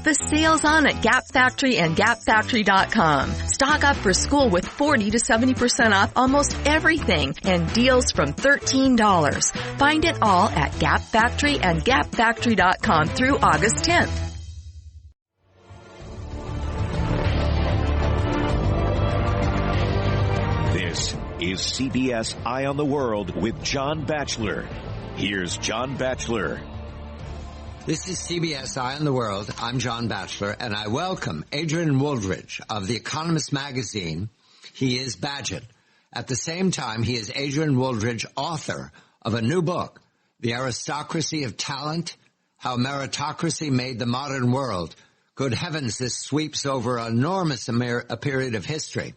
The sale's on at Gap Factory and GapFactory.com. Stock up for school with 40 to 70% off almost everything and deals from $13. Find it all at Gap Factory and GapFactory.com through August 10th. This is CBS Eye on the World with John Batchelor. Here's John Batchelor. This is CBS Eye on the World. I'm John Batchelor, and I welcome Adrian Wooldridge of The Economist magazine. He is Badgett. At the same time, he is Adrian Wooldridge, author of a new book, The Aristocracy of Talent, How Meritocracy Made the Modern World. Good heavens, this sweeps over an enormous a period of history,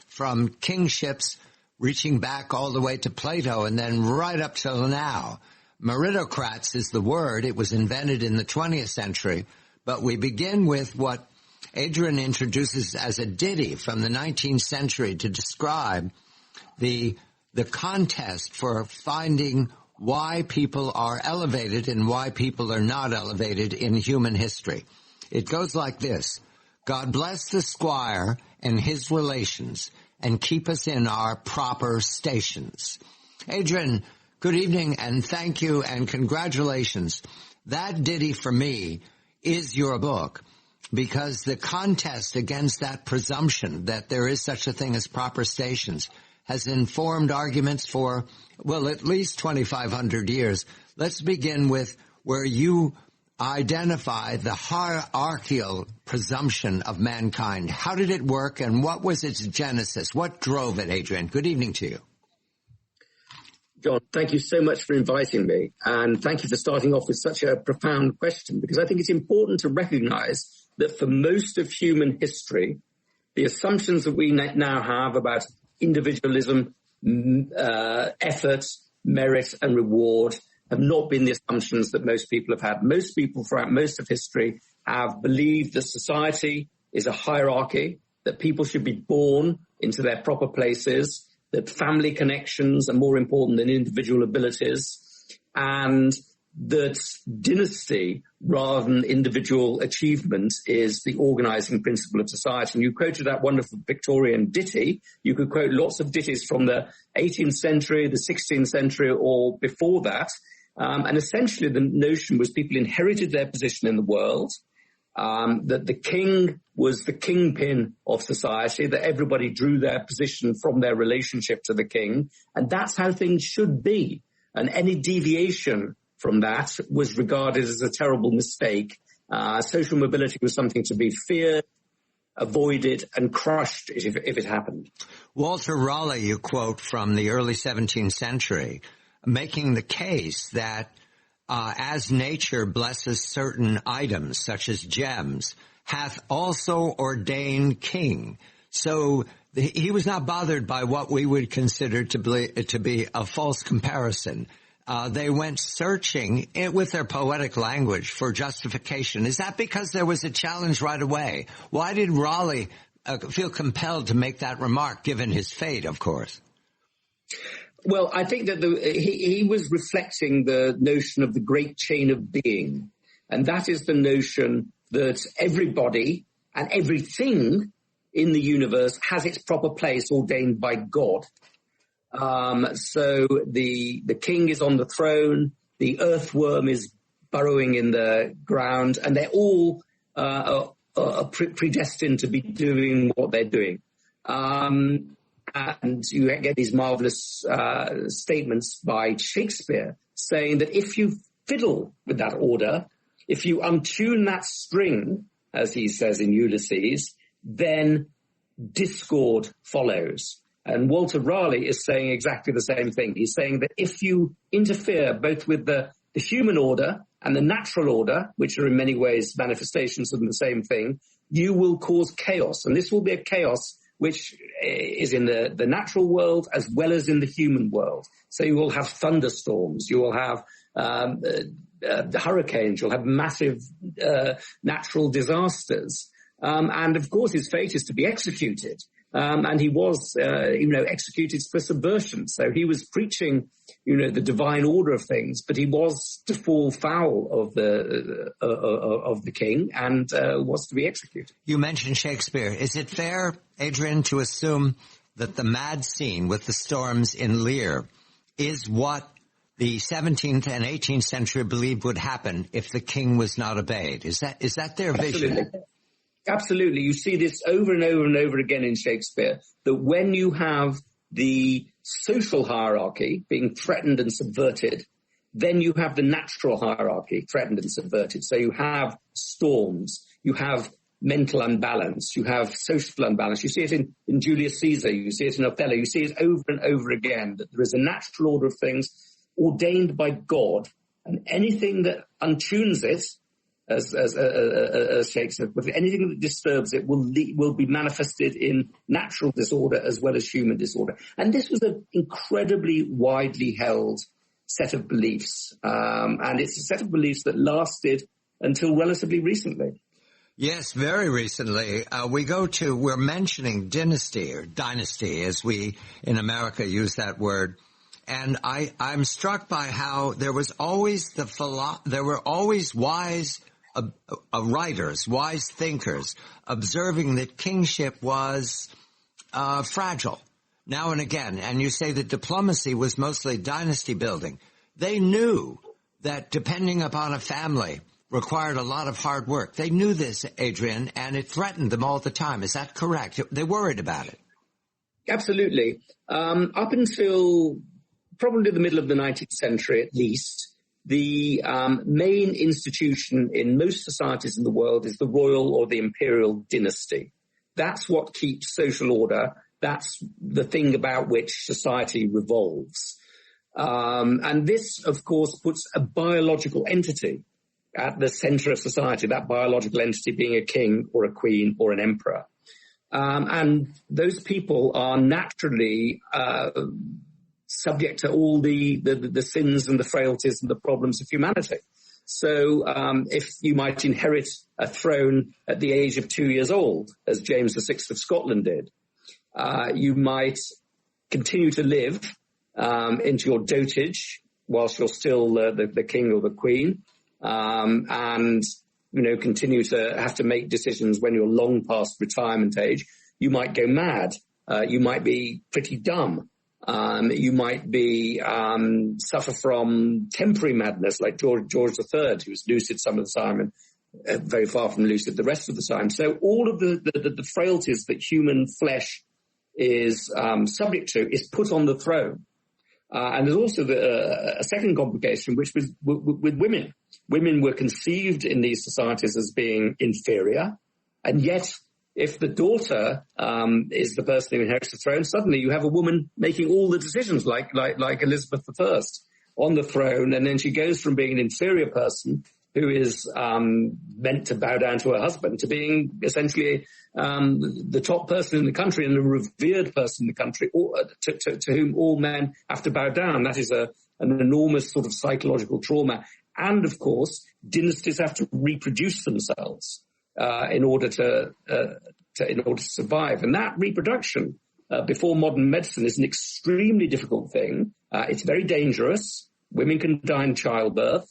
from kingships reaching back all the way to Plato and then right up till now. Meritocrats is the word. It was invented in the 20th century, but we begin with what Adrian introduces as a ditty from the 19th century to describe the contest for finding why people are elevated and why people are not elevated in human history. It goes like this: God bless the squire and his relations, and keep us in our proper stations. Adrian, good evening, and thank you, and congratulations. That ditty for me is your book, because the contest against that presumption that there is such a thing as proper stations has informed arguments for, well, at least 2,500 years. Let's begin with where you identify the hierarchical presumption of mankind. How did it work, and what was its genesis? What drove it, Adrian? Good evening to you. John, thank you so much for inviting me, and thank you for starting off with such a profound question, because I think it's important to recognize that for most of human history, the assumptions that we now have about individualism, effort, merit, and reward have not been the assumptions that most people have had. Most people throughout most of history have believed that society is a hierarchy, that people should be born into their proper places, that family connections are more important than individual abilities, and that dynasty rather than individual achievement is the organizing principle of society. And you quoted that wonderful Victorian ditty. You could quote lots of ditties from the 18th century, the 16th century, or before that. And essentially the notion was people inherited their position in the world, that the king was the kingpin of society, that everybody drew their position from their relationship to the king, and that's how things should be. And any deviation from that was regarded as a terrible mistake. Social mobility was something to be feared, avoided, and crushed if it happened. Walter Raleigh, you quote from the early 17th century, making the case that as nature blesses certain items, such as gems, hath also ordained king. So he was not bothered by what we would consider to be a false comparison. They went searching with their poetic language for justification. Is that because there was a challenge right away? Why did Raleigh feel compelled to make that remark, given his fate, of course? Well, I think that he was reflecting the notion of the great chain of being. And that is the notion that everybody and everything in the universe has its proper place ordained by God. So the king is on the throne, the earthworm is burrowing in the ground, and they're all predestined to be doing what they're doing. And you get these marvelous statements by Shakespeare saying that if you fiddle with that order, if you untune that string, as he says in Ulysses, then discord follows. And Walter Raleigh is saying exactly the same thing. He's saying that if you interfere both with the human order and the natural order, which are in many ways manifestations of the same thing, you will cause chaos. And this will be a chaos which is in the natural world as well as in the human world. So you will have thunderstorms, you will have hurricanes, you'll have massive natural disasters. And of course his fate is to be executed. And he was, executed for subversion. So he was preaching, the divine order of things, but he was to fall foul of the king and was to be executed. You mentioned Shakespeare. Is it fair, Adrian, to assume that the mad scene with the storms in Lear is what the 17th and 18th century believed would happen if the king was not obeyed? Is that their vision? Absolutely. You see this over and over and over again in Shakespeare, that when you have the social hierarchy being threatened and subverted, then you have the natural hierarchy threatened and subverted. So you have storms, you have mental unbalance, you have social unbalance. You see it in Julius Caesar, you see it in Othello, you see it over and over again, that there is a natural order of things ordained by God, and anything that untunes it, as Shakespeare, but anything that disturbs it will be manifested in natural disorder as well as human disorder. And this was an incredibly widely held set of beliefs, and it's a set of beliefs that lasted until relatively recently. Yes, very recently. We're mentioning dynasty, as we in America use that word. And I'm struck by how there were always wise writers, wise thinkers, observing that kingship was fragile now and again. And you say that diplomacy was mostly dynasty building. They knew that depending upon a family required a lot of hard work. They knew this, Adrian, and it threatened them all the time. Is that correct? They worried about it. Absolutely. Up until probably the middle of the 19th century at least, the main institution in most societies in the world is the royal or the imperial dynasty. That's what keeps social order. That's the thing about which society revolves. And this, of course, puts a biological entity at the center of society, that biological entity being a king or a queen or an emperor. And those people are naturally subject to all the sins and the frailties and the problems of humanity. So if you might inherit a throne at the age of 2 years old, as James VI of Scotland did, you might continue to live into your dotage whilst you're still the king or the queen, and continue to have to make decisions when you're long past retirement age. You might go mad. You might be pretty dumb. You might be suffer from temporary madness, like George III, who was lucid some of the time and very far from lucid the rest of the time. So all of the frailties that human flesh is subject to is put on the throne. And there's also a second complication, which was with women. Women were conceived in these societies as being inferior, and yet if the daughter is the person who inherits the throne, suddenly you have a woman making all the decisions, like Elizabeth I on the throne, and then she goes from being an inferior person who is meant to bow down to her husband to being essentially the top person in the country and a revered person in the country, to whom all men have to bow down. That is an enormous sort of psychological trauma. And of course, dynasties have to reproduce themselves in order to survive. And that reproduction before modern medicine is an extremely difficult thing. It's very dangerous. Women can die in childbirth.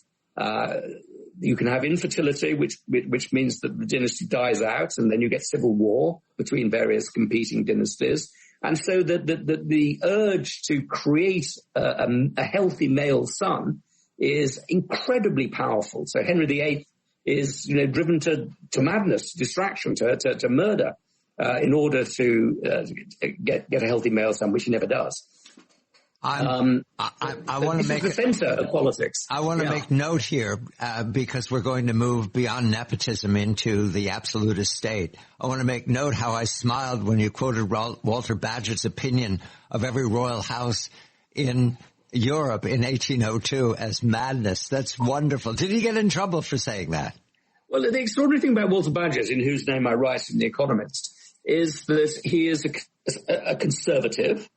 You can have infertility, which means that the dynasty dies out, and then you get civil war between various competing dynasties. And so the urge to create a healthy male son is incredibly powerful. So Henry VIII is, driven to madness, distraction, to murder, in order to get a healthy male son, which he never does. I want to make the center of politics. I want to make note here, because we're going to move beyond nepotism into the absolutist state. I want to make note how I smiled when you quoted Walter Bagehot's opinion of every royal house in Europe in 1802 as madness. That's wonderful. Did he get in trouble for saying that? Well, the extraordinary thing about Walter Bagehot, in whose name I write in The Economist, is that he is a conservative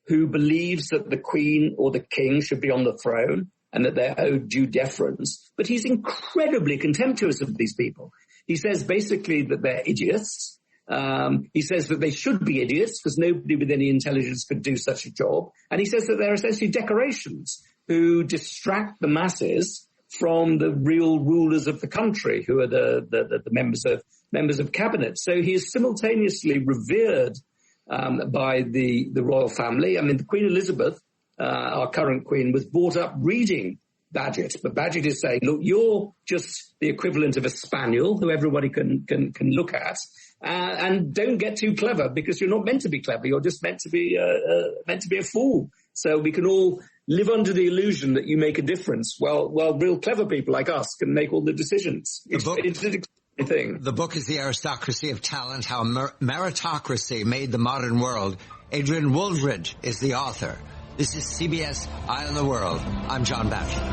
who believes that the Queen or the King should be on the throne and that they're owed due deference. But he's incredibly contemptuous of these people. He says basically that they're idiots, He says that they should be idiots because nobody with any intelligence could do such a job. And he says that they're essentially decorations who distract the masses from the real rulers of the country, who are the members of cabinet. So he is simultaneously revered by the royal family. I mean, the Queen Elizabeth, our current queen, was brought up reading Bagehot, but Bagehot is saying, look, you're just the equivalent of a spaniel who everybody can look at, and don't get too clever because you're not meant to be clever. You're just meant to be a fool. So we can all live under the illusion that you make a difference. While real clever people like us can make all the decisions. It's an extraordinary thing. The book is The Aristocracy of Talent, How Meritocracy Made the Modern World. Adrian Wooldridge is the author. This is CBS Eye on the World. I'm John Batchelor.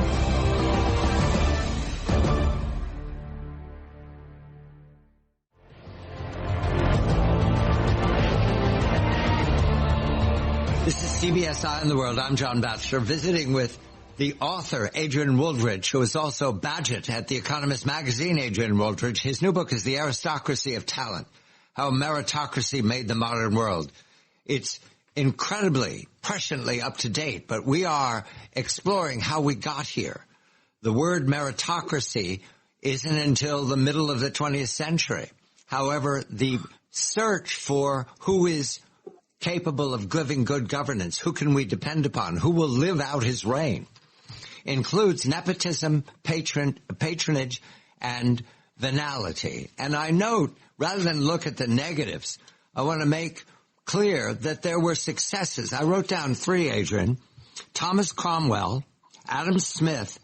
This is CBS Eye on the World. I'm John Batchelor, visiting with the author, Adrian Wooldridge, who is also Bagehot at The Economist magazine. Adrian Wooldridge. His new book is The Aristocracy of Talent, How Meritocracy Made the Modern World. It's incredibly, presciently up to date, but we are exploring how we got here. The word meritocracy isn't until the middle of the 20th century. However, the search for who is capable of giving good governance, who can we depend upon, who will live out his reign, includes nepotism, patronage, and venality. And I note, rather than look at the negatives, I want to make clear that there were successes. I wrote down 3, Adrian. Thomas Cromwell, Adam Smith.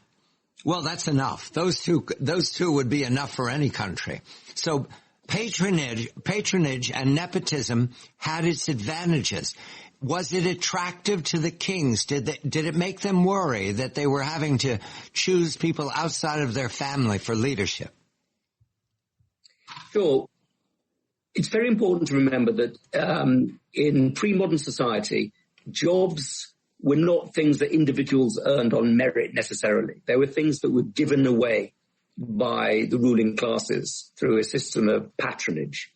Well, that's enough. Those two would be enough for any country. So patronage and nepotism had its advantages. Was it attractive to the kings? Did it make them worry that they were having to choose people outside of their family for leadership? Sure. It's very important to remember that in pre-modern society, jobs were not things that individuals earned on merit necessarily. They were things that were given away by the ruling classes through a system of patronage.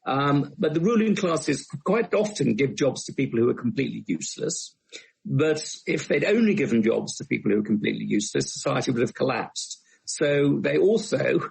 But the ruling classes quite often give jobs to people who are completely useless. But if they'd only given jobs to people who are completely useless, society would have collapsed. So they also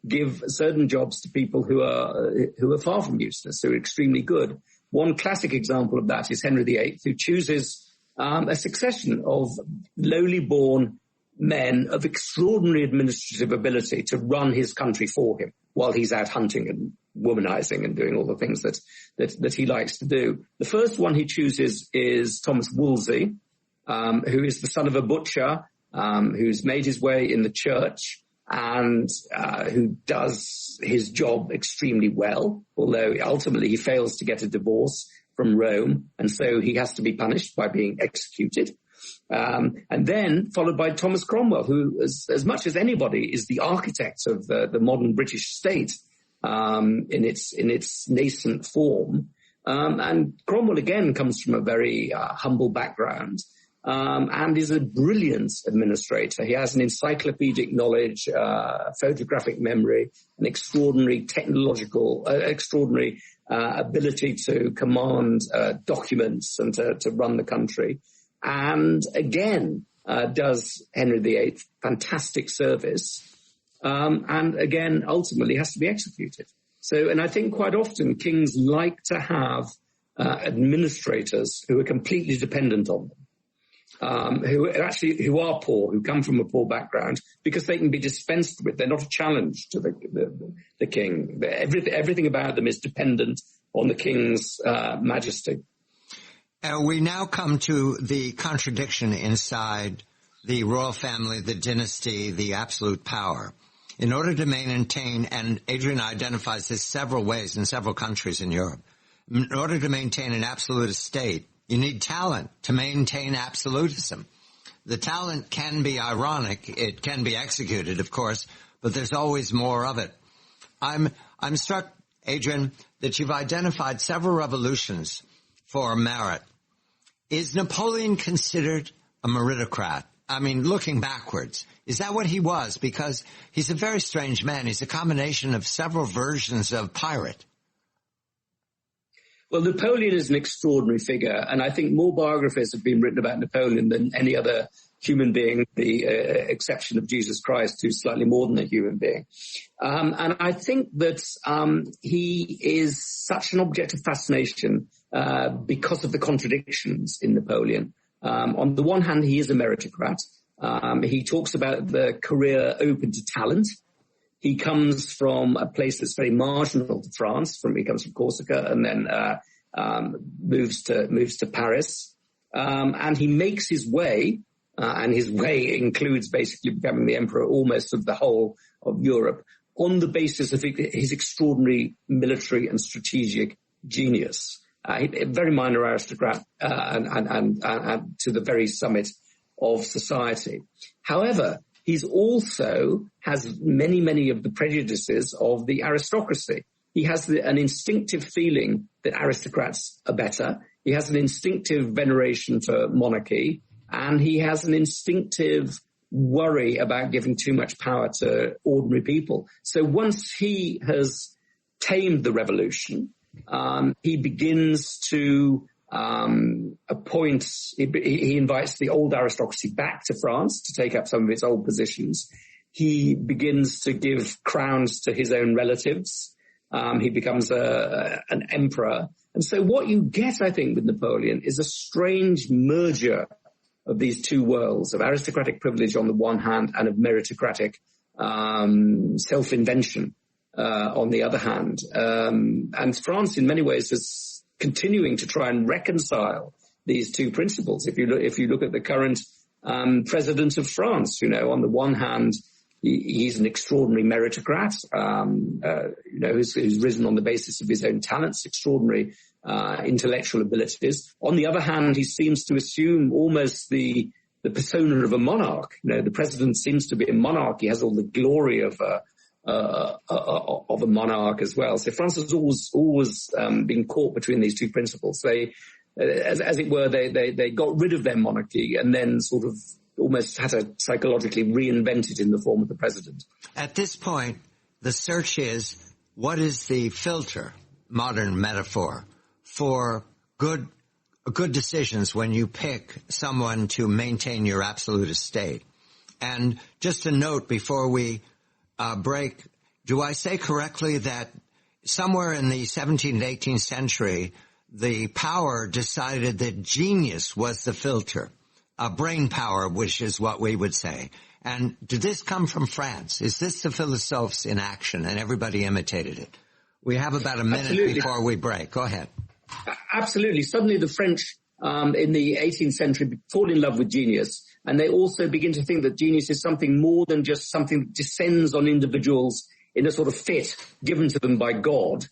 give certain jobs to people who are far from useless, who are extremely good. One classic example of that is Henry VIII, who chooses a succession of lowly born men of extraordinary administrative ability to run his country for him while he's out hunting and womanizing and doing all the things that he likes to do. The first one he chooses is Thomas Wolsey, who is the son of a butcher, who's made his way in the church, and who does his job extremely well, although ultimately he fails to get a divorce from Rome, and so he has to be punished by being executed. And then followed by Thomas Cromwell, who, as much as anybody, is the architect of the modern British state in its nascent form. And Cromwell, again, comes from a very humble background. And is a brilliant administrator. He has an encyclopedic knowledge, photographic memory, an extraordinary ability to command documents and to run the country. And again, does Henry VIII fantastic service, and again, ultimately has to be executed. So, and I think quite often kings like to have administrators who are completely dependent on them. Who are poor, who come from a poor background, because they can be dispensed with. They're not a challenge to the king. Everything about them is dependent on the king's majesty. We now come to the contradiction inside the royal family, the dynasty, the absolute power. In order to maintain, and Adrian identifies this several ways in several countries in Europe, in order to maintain an absolute state, you need talent to maintain absolutism. The talent can be ironic. It can be executed, of course, but there's always more of it. I'm struck, Adrian, that you've identified several revolutions for merit. Is Napoleon considered a meritocrat? I mean, looking backwards, is that what he was? Because he's a very strange man. He's a combination of several versions of pirate. Well, Napoleon is an extraordinary figure, and I think more biographies have been written about Napoleon than any other human being, the exception of Jesus Christ, who's slightly more than a human being. And I think that he is such an object of fascination because of the contradictions in Napoleon. On the one hand, he is a meritocrat. He talks about the career open to talent. He comes from a place that's very marginal to France. He comes from Corsica and then moves to Paris. And he makes his way, and his way includes basically becoming the emperor almost of the whole of Europe, on the basis of his extraordinary military and strategic genius. A very minor aristocrat and to the very summit of society. However, he's also has many of the prejudices of the aristocracy. He has an instinctive feeling that aristocrats are better. He has an instinctive veneration for monarchy, and he has an instinctive worry about giving too much power to ordinary people. So once he has tamed the revolution, he begins to he invites the old aristocracy back to France to take up some of its old positions. He begins to give crowns to his own relatives. He becomes an emperor. And so what you get, I think, with Napoleon is a strange merger of these two worlds, of aristocratic privilege on the one hand and of meritocratic self-invention on the other hand. And France, in many ways, is continuing to try and reconcile these two principles. If you look at the current president of France, on the one hand, he's an extraordinary meritocrat, who's risen on the basis of his own talents, extraordinary intellectual abilities. On the other hand, he seems to assume almost the persona of a monarch. The president seems to be a monarch. He has all the glory of a monarch as well. So France has always been caught between these two principles. They, as it were, they got rid of their monarchy and then sort of almost had to psychologically reinvent it in the form of the president. At this point, the search is, what is the filter, modern metaphor, for good decisions when you pick someone to maintain your absolute estate? And just a note before we break, do I say correctly that somewhere in the 17th and 18th century, the power decided that genius was the filter, brain power, which is what we would say. And did this come from France? Is this the philosophes in action and everybody imitated it? We have about a minute before we break. Go ahead. Absolutely. Suddenly the French in the 18th century fall in love with genius. And they also begin to think that genius is something more than just something that descends on individuals in a sort of fit given to them by God,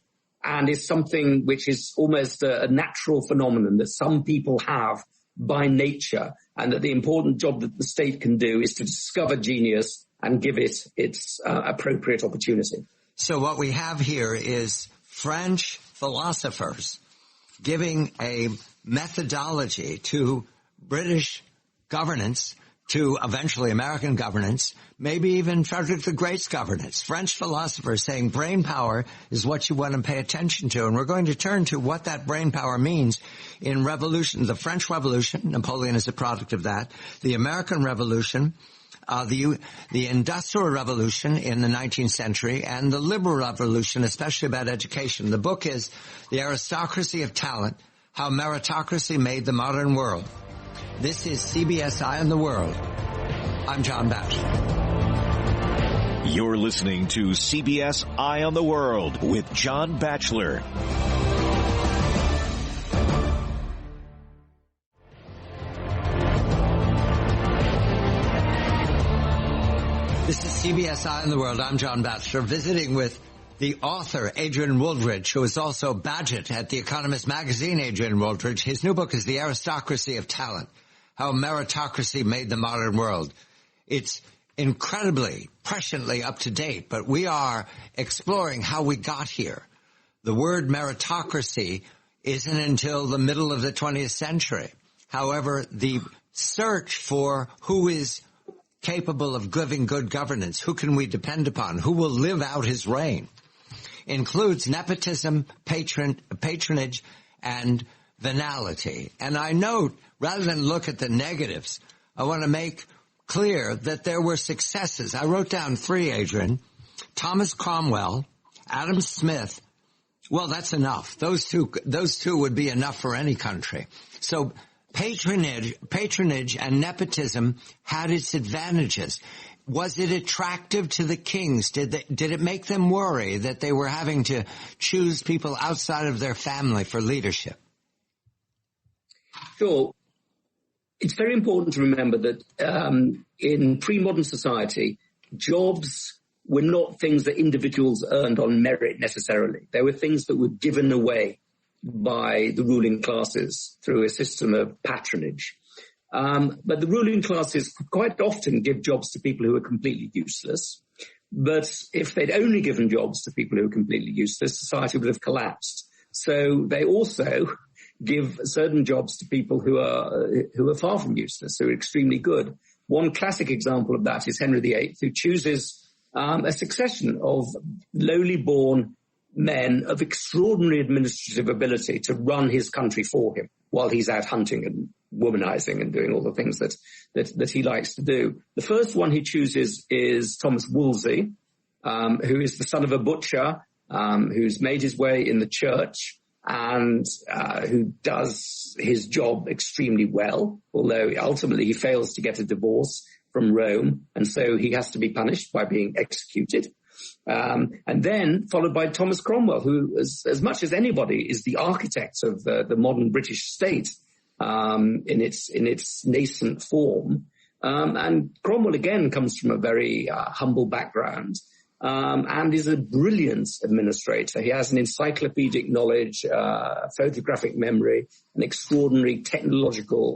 and is something which is almost a natural phenomenon that some people have by nature, and that the important job that the state can do is to discover genius and give it its appropriate opportunity. So what we have here is French philosophers giving a methodology to British governance, to eventually American governance, maybe even Frederick the Great's governance. French philosophers saying brain power is what you want to pay attention to. And we're going to turn to what that brain power means in revolution. The French Revolution, Napoleon is a product of that. The American Revolution, the Industrial Revolution in the 19th century, and the Liberal Revolution, especially about education. The book is The Aristocracy of Talent, How Meritocracy Made the Modern World. This is CBS Eye on the World. I'm John Batchelor. You're listening to CBS Eye on the World with John Batchelor. This is CBS Eye on the World. I'm John Batchelor, visiting with the author, Adrian Wooldridge, who is also Badgett at The Economist magazine. Adrian Wooldridge. His new book is The Aristocracy of Talent, How Meritocracy Made the Modern World. It's incredibly, presciently up to date, but we are exploring how we got here. The word meritocracy isn't until the middle of the 20th century. However, the search for who is capable of giving good governance, who can we depend upon, who will live out his reign, includes nepotism, patronage, and venality. And I note, rather than look at the negatives, I want to make clear that there were successes. I wrote down 3, Adrian. Thomas Cromwell, Adam Smith. Well, that's enough. Those two would be enough for any country. So patronage and nepotism had its advantages. Was it attractive to the kings? Did it make them worry that they were having to choose people outside of their family for leadership? Sure. It's very important to remember that in pre-modern society, jobs were not things that individuals earned on merit necessarily. They were things that were given away by the ruling classes through a system of patronage. But the ruling classes quite often give jobs to people who are completely useless. But if they'd only given jobs to people who are completely useless, society would have collapsed. So they also give certain jobs to people who are far from useless, who are extremely good. One classic example of that is Henry VIII, who chooses a succession of lowly born men of extraordinary administrative ability to run his country for him while he's out hunting and womanizing and doing all the things that he likes to do. The first one he chooses is Thomas Wolsey, who is the son of a butcher, who's made his way in the church and who does his job extremely well, although ultimately he fails to get a divorce from Rome, and so he has to be punished by being executed. And then followed by Thomas Cromwell, who, as much as anybody, is the architect of the modern British state in its nascent form. And Cromwell again comes from a very humble background. And is a brilliant administrator. He has an encyclopedic knowledge, photographic memory, an extraordinary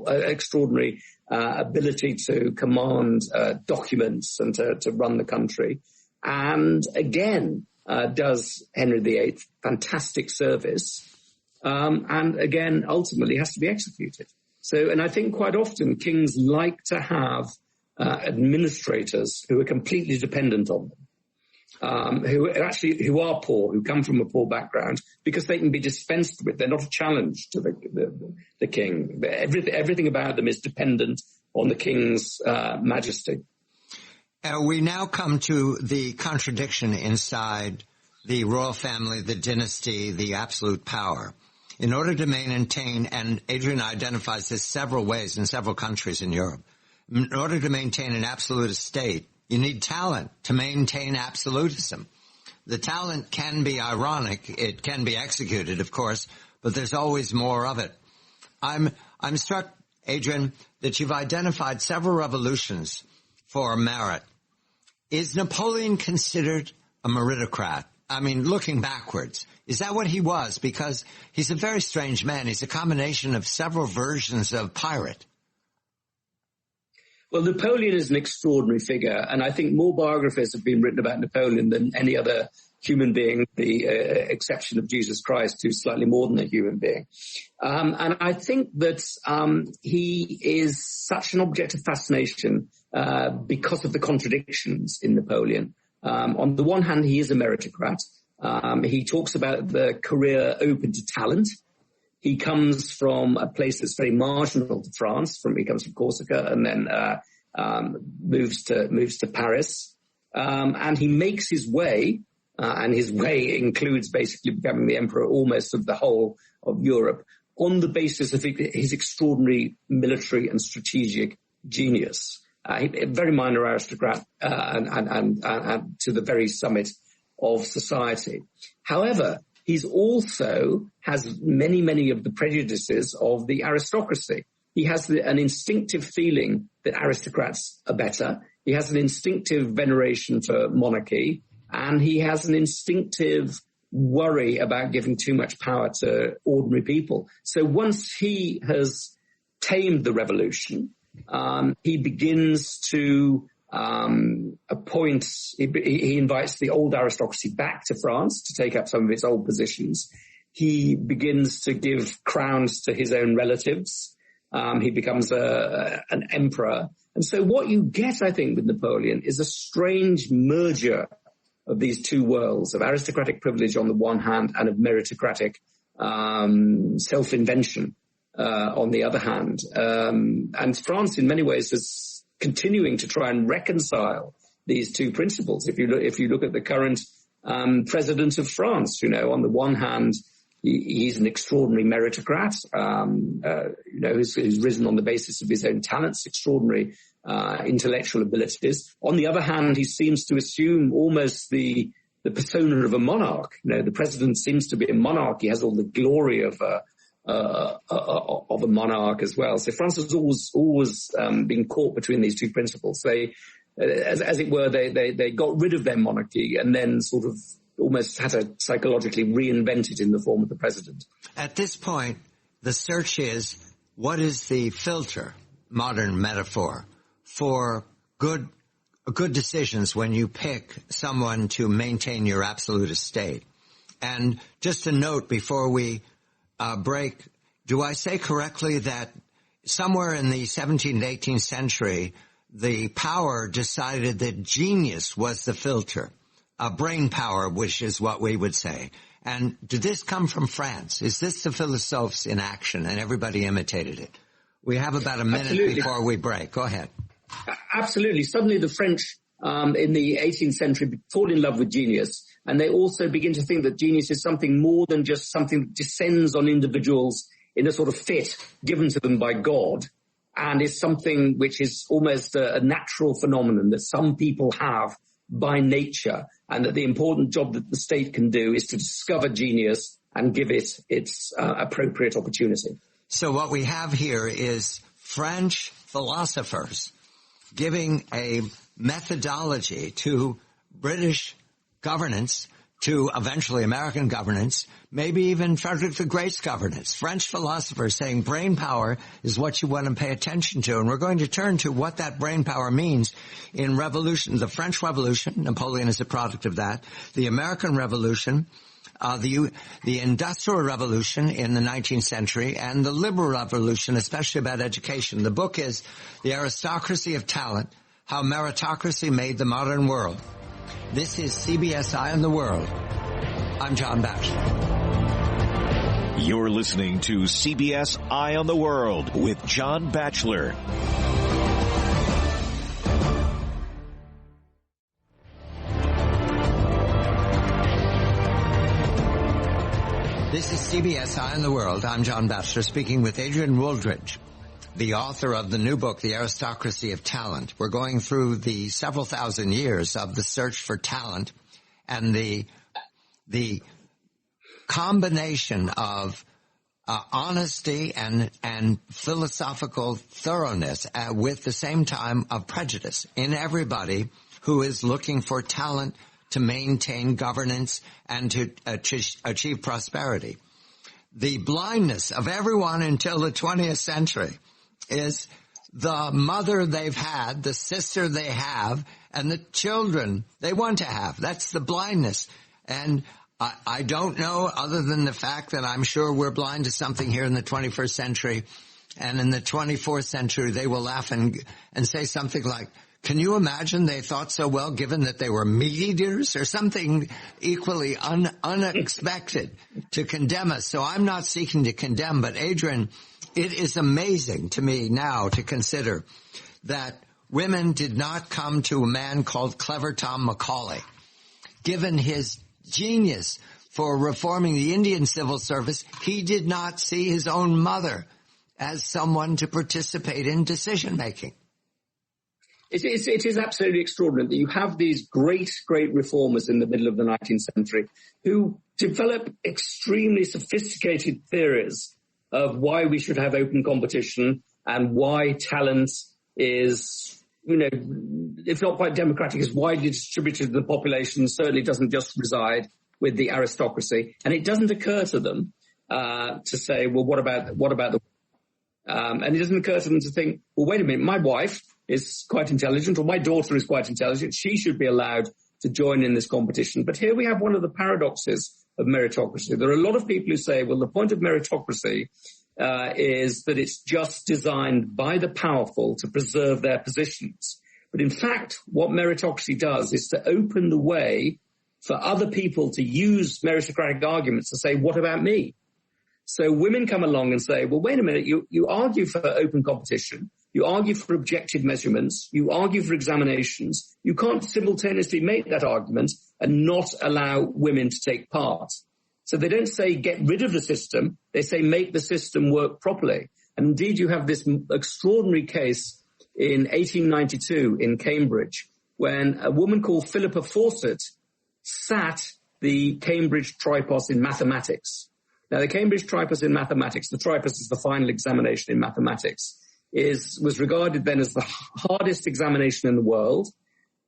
extraordinary ability to command documents and to run the country. And again, does Henry VIII fantastic service, and again, ultimately has to be executed. So, and I think quite often kings like to have administrators who are completely dependent on them. Who are poor, who come from a poor background, because they can be dispensed with. They're not a challenge to the king. Everything about them is dependent on the king's majesty. We now come to the contradiction inside the royal family, the dynasty, the absolute power. In order to maintain, and Adrian identifies this several ways in several countries in Europe, in order to maintain an absolute state, you need talent to maintain absolutism. The talent can be ironic. It can be executed, of course, but there's always more of it. I'm struck, Adrian, that you've identified several revolutions for merit. Is Napoleon considered a meritocrat? I mean, looking backwards, is that what he was? Because he's a very strange man. He's a combination of several versions of pirate. Well, Napoleon is an extraordinary figure, and I think more biographies have been written about Napoleon than any other human being, the exception of Jesus Christ, who's slightly more than a human being. And I think that he is such an object of fascination because of the contradictions in Napoleon. On the one hand, he is a meritocrat. He talks about the career open to talent. He comes from a place that's very marginal to France. He comes from Corsica and then moves to Paris. And he makes his way, and his way includes basically becoming the emperor almost of the whole of Europe, on the basis of his extraordinary military and strategic genius. A very minor aristocrat and to the very summit of society. However, he's also has many of the prejudices of the aristocracy. He has an instinctive feeling that aristocrats are better. He has an instinctive veneration for monarchy, and he has an instinctive worry about giving too much power to ordinary people. So once he has tamed the revolution, he begins to appoint, he invites the old aristocracy back to France to take up some of its old positions. He begins to give crowns to his own relatives. He becomes an emperor. And so what you get, I think, with Napoleon is a strange merger of these two worlds, of aristocratic privilege on the one hand and of meritocratic self-invention, on the other hand. And France, in many ways, is continuing to try and reconcile these two principles. If you look at the current president of France, on the one hand, he's an extraordinary meritocrat, who's risen on the basis of his own talents, extraordinary intellectual abilities. On the other hand, he seems to assume almost the persona of a monarch. The president seems to be a monarch. He has all the glory of a monarch as well. So France has always been caught between these two principles. They, as it were, they got rid of their monarchy and then sort of almost had to psychologically reinvent it in the form of the president. At this point, the search is, what is the filter, modern metaphor, for good decisions when you pick someone to maintain your absolute estate? And just a note before we break, do I say correctly that somewhere in the 17th, 18th century, the power decided that genius was the filter? Brain power, which is what we would say. And did this come from France? Is this the philosophes in action and everybody imitated it? We have about a minute before we break. Go ahead. Absolutely. Suddenly the French in the 18th century fall in love with genius, and they also begin to think that genius is something more than just something that descends on individuals in a sort of fit given to them by God, and is something which is almost a natural phenomenon that some people have by nature, and that the important job that the state can do is to discover genius and give it its appropriate opportunity. So what we have here is French philosophers giving a methodology to British governance, to eventually American governance, maybe even Frederick the Great's governance. French philosophers saying brain power is what you want to pay attention to. And we're going to turn to what that brain power means in revolution. The French Revolution, Napoleon is a product of that. The American Revolution, the Industrial Revolution in the 19th century, and the Liberal Revolution, especially about education. The book is The Aristocracy of Talent, How Meritocracy Made the Modern World. This is CBS Eye on the World. I'm John Batchelor. You're listening to CBS Eye on the World with John Batchelor. This is CBS Eye on the World. I'm John Batchelor, speaking with Adrian Wooldridge, the author of the new book, The Aristocracy of Talent. We're going through the several thousand years of the search for talent and the combination of honesty and philosophical thoroughness with the same time of prejudice in everybody who is looking for talent to maintain governance and to achieve prosperity. The blindness of everyone until the 20th century is the mother they've had, the sister they have, and the children they want to have. That's the blindness. And I don't know, other than the fact that I'm sure we're blind to something here in the 21st century. And in the 24th century, they will laugh and say something like, can you imagine they thought so well given that they were meat eaters, or something equally unexpected to condemn us? So I'm not seeking to condemn, but Adrian, it is amazing to me now to consider that women did not come to a man called Clever Tom Macaulay. Given his genius for reforming the Indian civil service, he did not see his own mother as someone to participate in decision-making. It is absolutely extraordinary that you have these great reformers in the middle of the 19th century who develop extremely sophisticated theories of why we should have open competition and why talent is, if not quite democratic, is widely distributed to the population, certainly doesn't just reside with the aristocracy. And it doesn't occur to them to say, well, what about the and it doesn't occur to them to think, well, wait a minute, my wife is quite intelligent, or my daughter is quite intelligent. She should be allowed to join in this competition. But here we have one of the paradoxes of meritocracy. There are a lot of people who say, well, the point of meritocracy is that it's just designed by the powerful to preserve their positions. But in fact, what meritocracy does is to open the way for other people to use meritocratic arguments to say, what about me? So women come along and say, well, wait a minute, you argue for open competition. You argue for objective measurements. You argue for examinations. You can't simultaneously make that argument and not allow women to take part. So they don't say get rid of the system. They say make the system work properly. And indeed, you have this extraordinary case in 1892 in Cambridge when a woman called Philippa Fawcett sat the Cambridge tripos in mathematics. Now, the Cambridge tripos in mathematics, the tripos is the final examination in mathematics, was regarded then as the hardest examination in the world,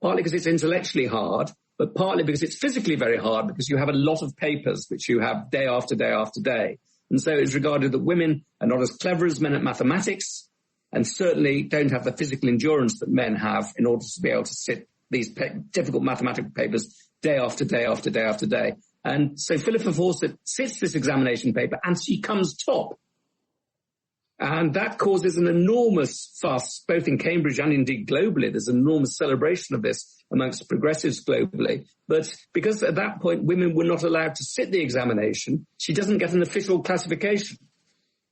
partly because it's intellectually hard, but partly because it's physically very hard because you have a lot of papers which you have day after day after day. And so it's regarded that women are not as clever as men at mathematics and certainly don't have the physical endurance that men have in order to be able to sit these difficult mathematical papers day after day after day after day. And so Philippa Fawcett sits this examination paper and she comes top. And that causes an enormous fuss, both in Cambridge and indeed globally. There's an enormous celebration of this amongst progressives globally. But because at that point women were not allowed to sit the examination, she doesn't get an official classification.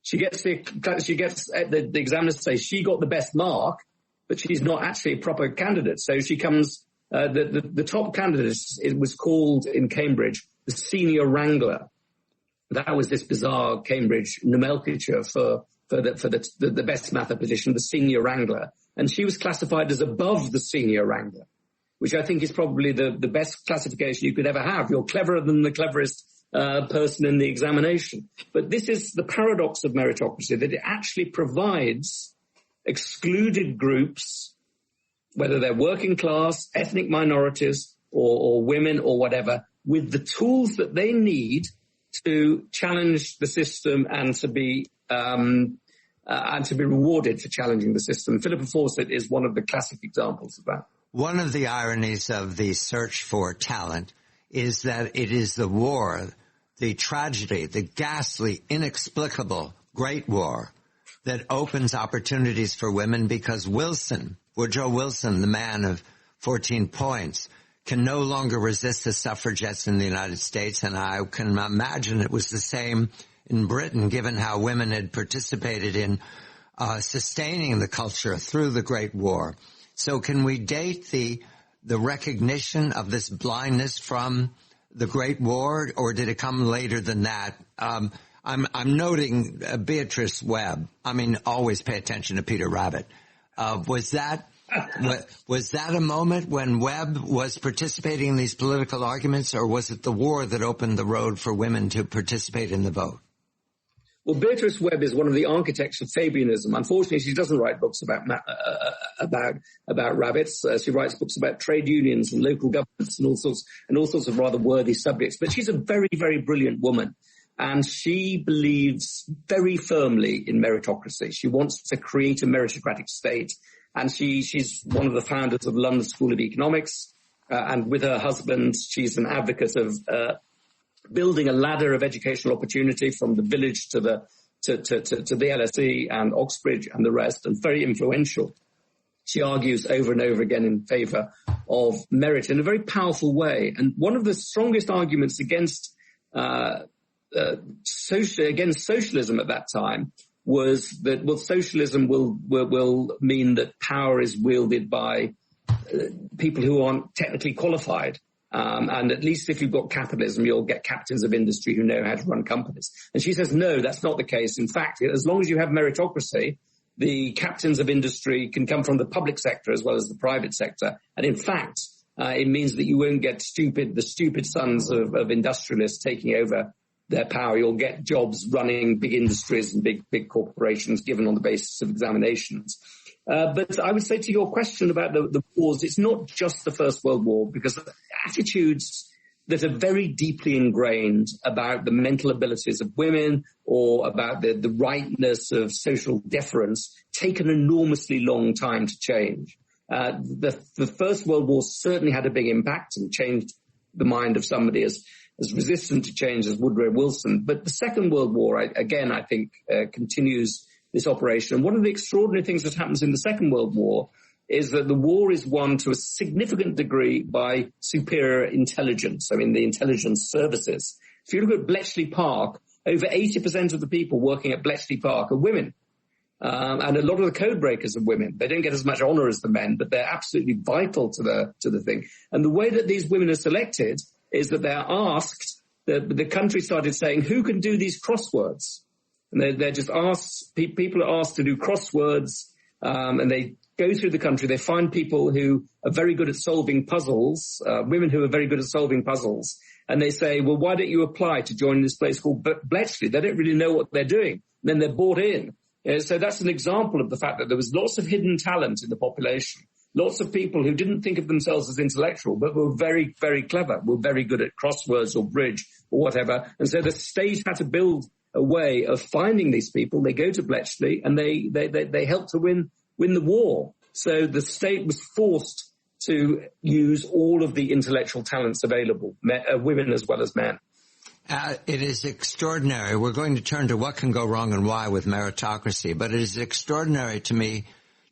She gets the examiners say she got the best mark, but she's not actually a proper candidate. So she comes, the top candidate, it was called in Cambridge the senior wrangler. That was this bizarre Cambridge nomenclature for the best mathematician, the senior wrangler. And she was classified as above the senior wrangler, which I think is probably the best classification you could ever have. You're cleverer than the cleverest person in the examination. But this is the paradox of meritocracy, that it actually provides excluded groups, whether they're working class, ethnic minorities, or women or whatever, with the tools that they need to challenge the system and to be rewarded for challenging the system. Philippa Fawcett is one of the classic examples of that. One of the ironies of the search for talent is that it is the war, the tragedy, the ghastly, inexplicable Great War that opens opportunities for women, because Woodrow Wilson, the man of 14 points, can no longer resist the suffragettes in the United States. And I can imagine it was the same in Britain, given how women had participated in sustaining the culture through the Great War. So can we date the recognition of this blindness from the Great War, or did it come later than that? I'm noting Beatrice Webb. I mean, always pay attention to Peter Rabbit. Was that a moment when Webb was participating in these political arguments, or was it the war that opened the road for women to participate in the vote? Well, Beatrice Webb is one of the architects of Fabianism. Unfortunately, she doesn't write books about rabbits. She writes books about trade unions and local governments and all sorts of rather worthy subjects. But she's a very, very brilliant woman, and she believes very firmly in meritocracy. She wants to create a meritocratic state, and she's one of the founders of London School of Economics. And with her husband, she's an advocate of building a ladder of educational opportunity from the village to the LSE and Oxbridge and the rest, and very influential. She argues over and over again in favor of merit in a very powerful way. And one of the strongest arguments against socialism at that time was that, well, socialism will mean that power is wielded by people who aren't technically qualified. And at least if you've got capitalism, you'll get captains of industry who know how to run companies. And she says, no, that's not the case. In fact, as long as you have meritocracy, the captains of industry can come from the public sector as well as the private sector. And in fact, it means that you won't get the stupid sons of industrialists taking over their power. You'll get jobs running big industries and big corporations given on the basis of examinations. But I would say to your question about the wars, it's not just the First World War, because attitudes that are very deeply ingrained about the mental abilities of women or about the rightness of social deference take an enormously long time to change. The First World War certainly had a big impact and changed the mind of somebody as resistant to change as Woodrow Wilson. But the Second World War, I think, continues this operation. And one of the extraordinary things that happens in the Second World War is that the war is won to a significant degree by superior intelligence. I mean, the intelligence services. If you look at Bletchley Park, over 80% of the people working at Bletchley Park are women. And a lot of the code breakers are women. They don't get as much honor as the men, but they're absolutely vital to the thing. And the way that these women are selected is that they're asked, the country started saying, who can do these crosswords? And they're just asked, people are asked to do crosswords, and they go through the country. They find people who are very good at solving puzzles, women who are very good at solving puzzles. And they say, well, why don't you apply to join this place called Bletchley? They don't really know what they're doing. And then they're brought in. So that's an example of the fact that there was lots of hidden talent in the population, lots of people who didn't think of themselves as intellectual, but were very, very clever, were very good at crosswords or bridge or whatever. And so the state had to build a way of finding these people. They go to Bletchley and they help to win the war. So the state was forced to use all of the intellectual talents available, women as well as men. It is extraordinary. We're going to turn to what can go wrong and why with meritocracy, but it is extraordinary to me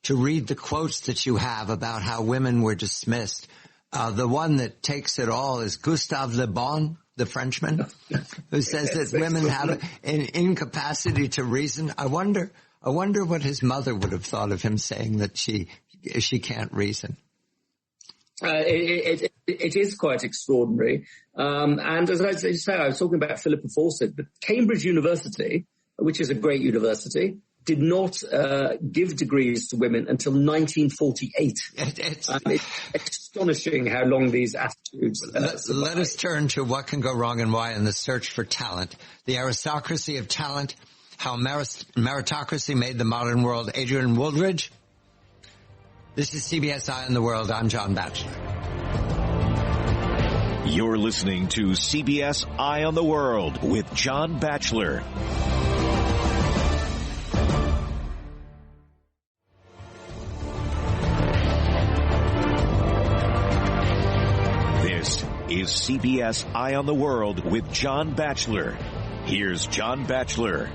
to read the quotes that you have about how women were dismissed. The one that takes it all is Gustave Le Bon, the Frenchman, who says that women have an incapacity to reason. I wonder what his mother would have thought of him saying that she can't reason. It is quite extraordinary. And as I say, I was talking about Philippa Fawcett, but Cambridge University, which is a great university, did not give degrees to women until 1948. It's astonishing how long these attitudes Let us turn to what can go wrong and why in the search for talent. The aristocracy of talent, how meritocracy made the modern world. Adrian Wooldridge. This is CBS Eye on the World. I'm John Batchelor. You're listening to CBS Eye on the World with John Batchelor. This is CBS Eye on the World with John Batchelor. Here's John Batchelor.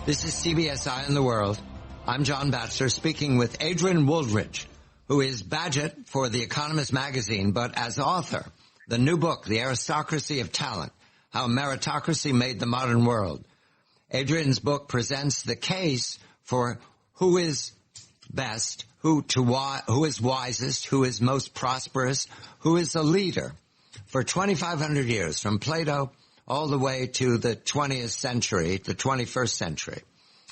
This is CBS Eye on the World. I'm John Batchelor speaking with Adrian Wooldridge, who is Badgett for The Economist magazine, but as author, the new book, The Aristocracy of Talent, How Meritocracy Made the Modern World. Adrian's book presents the case for who is best, who is wisest, who is most prosperous, who is a leader for 2,500 years, from Plato all the way to the 20th century, the 21st century.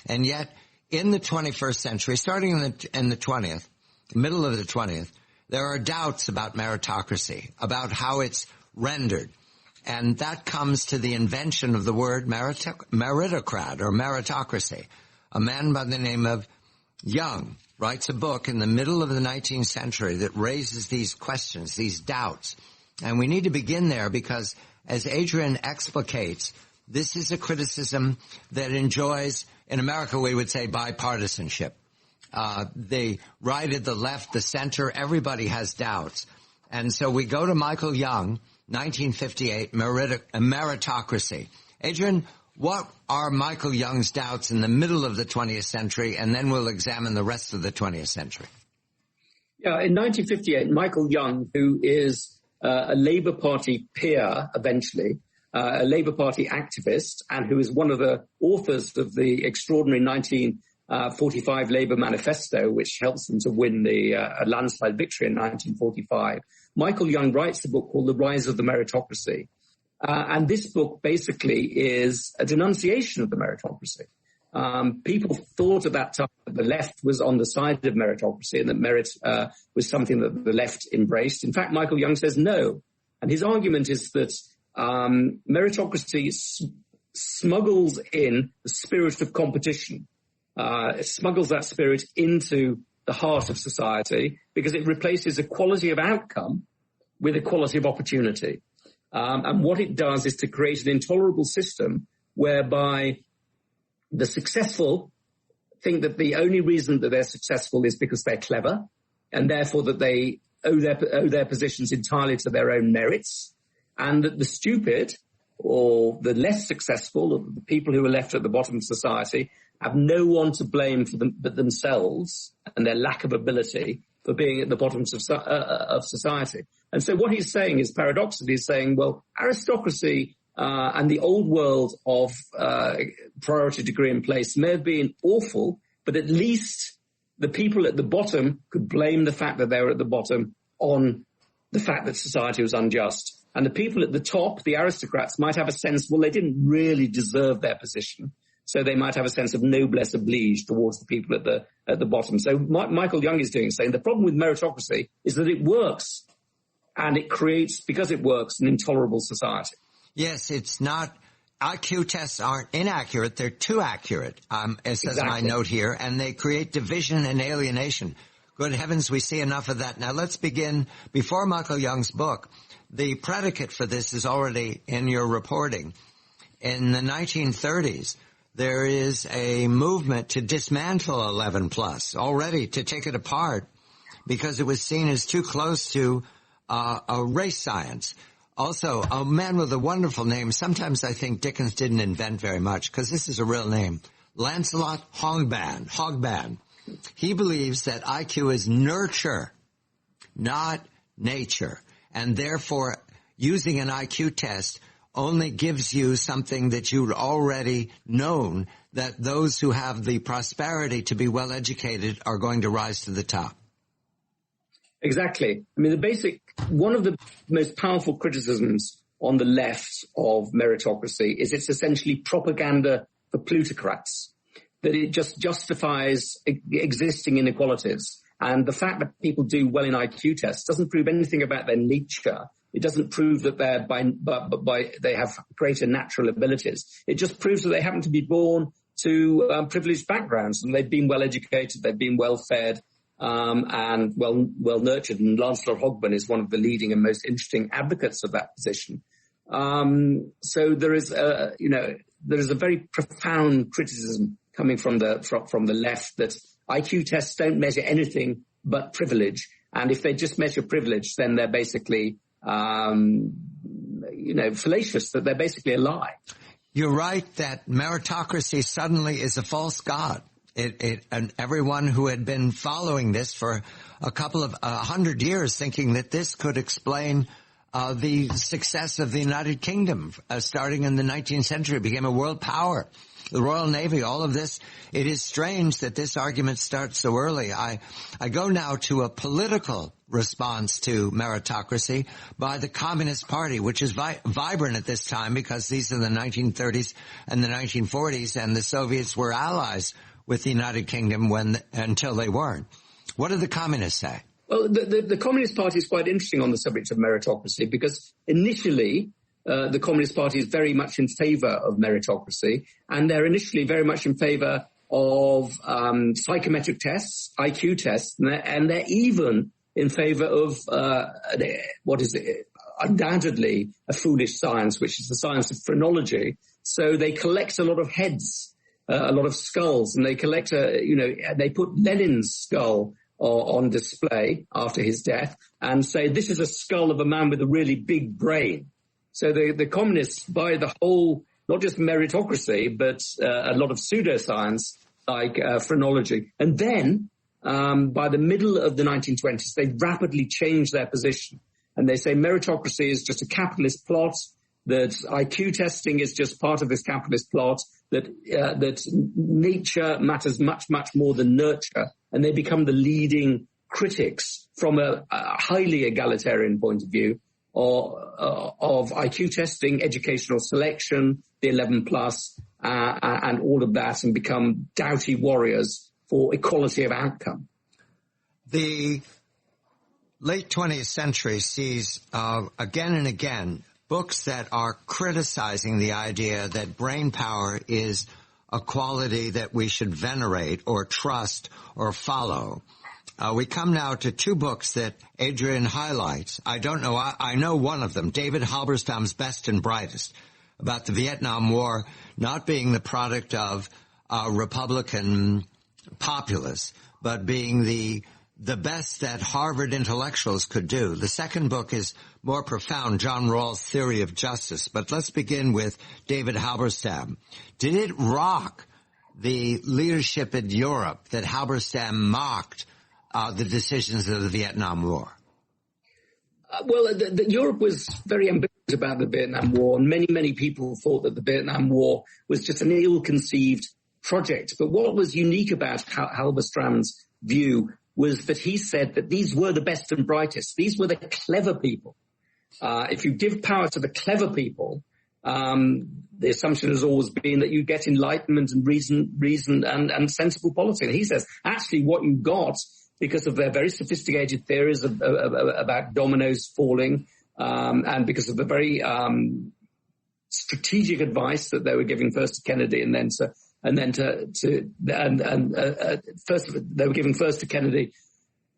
And yet, in the 21st century, starting in the 20th, middle of the 20th, there are doubts about meritocracy, about how it's rendered. And that comes to the invention of the word meritocrat or meritocracy. A man by the name of Young writes a book in the middle of the 19th century that raises these questions, these doubts. And we need to begin there because, as Adrian explicates, this is a criticism that enjoys, in America we would say, bipartisanship. The right, the left, the center, everybody has doubts. And so we go to Michael Young, 1958, meritocracy. Adrian, what are Michael Young's doubts in the middle of the 20th century? And then we'll examine the rest of the 20th century. Yeah, in 1958, Michael Young, who is a Labour Party peer eventually, a Labour Party activist, and who is one of the authors of the extraordinary 1945 Labour Manifesto, which helps them to win the landslide victory in 1945. Michael Young writes a book called The Rise of the Meritocracy. And this book basically is a denunciation of the meritocracy. People thought at that time that the left was on the side of meritocracy and that merit was something that the left embraced. In fact, Michael Young says no. And his argument is that meritocracy smuggles in the spirit of competition. It smuggles that spirit into the heart of society because it replaces equality of outcome with equality of opportunity. And what it does is to create an intolerable system whereby the successful think that the only reason that they're successful is because they're clever, and therefore that they owe their positions entirely to their own merits, and that the stupid or the less successful, or the people who are left at the bottom of society, have no one to blame for them but themselves and their lack of ability for being at the bottom of society. And so what he's saying is, paradoxically, he's saying, well, aristocracy and the old world of priority degree in place may have been awful, but at least the people at the bottom could blame the fact that they were at the bottom on the fact that society was unjust. And the people at the top, the aristocrats, might have a sense, well, they didn't really deserve their position. So they might have a sense of noblesse oblige towards the people at the bottom. So Michael Young is saying the problem with meritocracy is that it works. And it creates, because it works, an intolerable society. Yes, it's not. IQ tests aren't inaccurate. They're too accurate, as says my note here, and they create division and alienation. Good heavens, we see enough of that. Now let's begin. Before Michael Young's book, the predicate for this is already in your reporting. In the 1930s, there is a movement to dismantle 11 plus, already to take it apart, because it was seen as too close to a race science. Also, a man with a wonderful name. Sometimes I think Dickens didn't invent very much, because this is a real name. Lancelot Hogban. He believes that IQ is nurture, not nature. And therefore, using an IQ test only gives you something that you'd already known, that those who have the prosperity to be well educated are going to rise to the top. Exactly. I mean, one of the most powerful criticisms on the left of meritocracy is it's essentially propaganda for plutocrats, that it just justifies existing inequalities. And the fact that people do well in IQ tests doesn't prove anything about their nature. It doesn't prove that they have greater natural abilities. It just proves that they happen to be born to privileged backgrounds, and they've been well educated, they've been well fed, and well nurtured. And Lancelot Hogban is one of the leading and most interesting advocates of that position. So there is a very profound criticism coming from the left that IQ tests don't measure anything but privilege. And if they just measure privilege, then they're basically, fallacious, that they're basically a lie. You're right that meritocracy suddenly is a false god. And everyone who had been following this for a couple of 100 years, thinking that this could explain the success of the United Kingdom, starting in the 19th century, became a world power. The Royal Navy, all of this. It is strange that this argument starts so early. I go now to a political response to meritocracy by the Communist Party, which is vibrant at this time because these are the 1930s and the 1940s, and the Soviets were allies with the United Kingdom until they weren't. What do the communists say? Well, the Communist Party is quite interesting on the subject of meritocracy, because initially the Communist Party is very much in favor of meritocracy, and they're initially very much in favor of psychometric tests, IQ tests, and they're even in favor of what is undoubtedly a foolish science, which is the science of phrenology. So they collect a lot of heads, a lot of skulls, and they collect they put Lenin's skull on display after his death and say, this is a skull of a man with a really big brain. So the communists buy the whole, not just meritocracy, but a lot of pseudoscience like phrenology. And then by the middle of the 1920s, they rapidly change their position. And they say meritocracy is just a capitalist plot, that IQ testing is just part of this capitalist plot, that nature matters much, much more than nurture. And they become the leading critics from a highly egalitarian point of view of IQ testing, educational selection, the 11 plus, and all of that, and become doughty warriors for equality of outcome. The late 20th century sees again and again books that are criticizing the idea that brain power is a quality that we should venerate or trust or follow. We come now to two books that Adrian highlights. I know one of them, David Halberstam's Best and Brightest, about the Vietnam War not being the product of Republican populace, but being the best that Harvard intellectuals could do. The second book is more profound, John Rawls' Theory of Justice. But let's begin with David Halberstam. Did it rock the leadership in Europe that Halberstam mocked the decisions of the Vietnam War? Well, Europe was very ambitious about the Vietnam War, and many people thought that the Vietnam War was just an ill-conceived project. But what was unique about Halberstram's view was that he said that these were the best and brightest. These were the clever people. If you give power to the clever people, the assumption has always been that you get enlightenment and reason and sensible policy. And he says, actually, what you got, because of their very sophisticated theories about dominoes falling, and because of the very strategic advice that they were giving first to Kennedy first they were giving first to Kennedy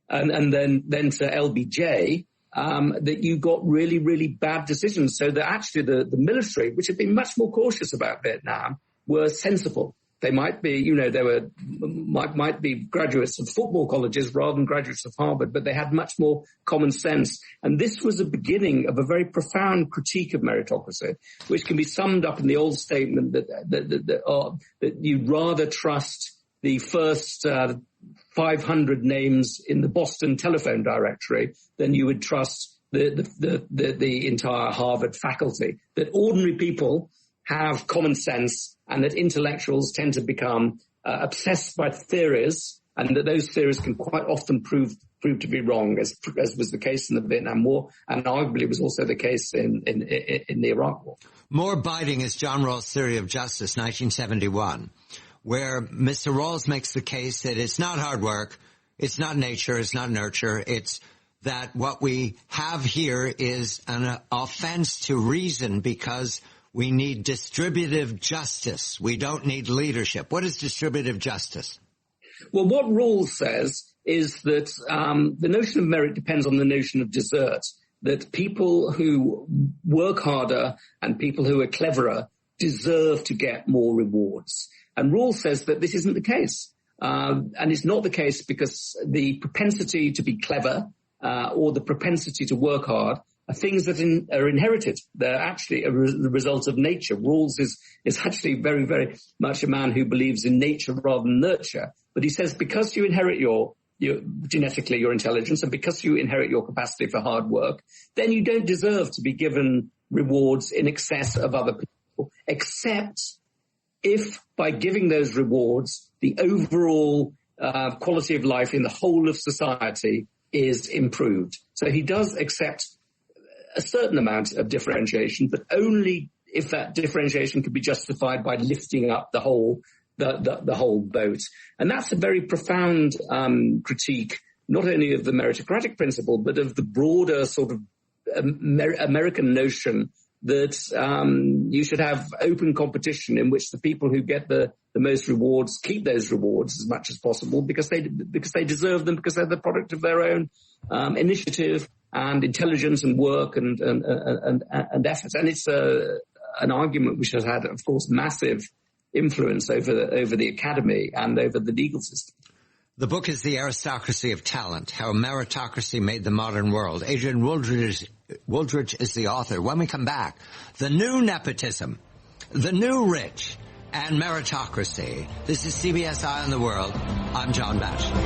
and then to LBJ, that you got really bad decisions. So that actually the military, which had been much more cautious about Vietnam, were sensible. They might be, might be graduates of football colleges rather than graduates of Harvard, but they had much more common sense. And this was a beginning of a very profound critique of meritocracy, which can be summed up in the old statement that you'd rather trust the first 500 names in the Boston telephone directory than you would trust the entire Harvard faculty. That ordinary people have common sense, and that intellectuals tend to become obsessed by theories, and that those theories can quite often prove to be wrong, as was the case in the Vietnam War, and arguably was also the case in the Iraq War. More biting is John Rawls' theory of justice, 1971, where Mr. Rawls makes the case that it's not hard work, it's not nature, it's not nurture, it's that what we have here is an offense to reason because we need distributive justice. We don't need leadership. What is distributive justice? Well, what Rawls says is that the notion of merit depends on the notion of desert, that people who work harder and people who are cleverer deserve to get more rewards. And Rawls says that this isn't the case. And it's not the case because the propensity to be clever or the propensity to work hard are things that are inherited. They're actually the result of nature. Rawls is actually very much a man who believes in nature rather than nurture. But he says because you inherit your genetically your intelligence, and because you inherit your capacity for hard work, then you don't deserve to be given rewards in excess of other people, except if by giving those rewards, the overall quality of life in the whole of society is improved. So he does accept a certain amount of differentiation, but only if that differentiation can be justified by lifting up the whole boat. And that's a very profound critique, not only of the meritocratic principle, but of the broader sort of American notion that you should have open competition in which the people who get the most rewards keep those rewards as much as possible because they deserve them, because they're the product of their own initiative and intelligence and work and effort. And it's an argument which has had, of course, massive influence over the academy and over the legal system. The book is The Aristocracy of Talent, How Meritocracy Made the Modern World. Adrian Wooldridge is the author. When we come back, the new nepotism, the new rich, and meritocracy. This is CBS Eye on the World. I'm John Batchelor.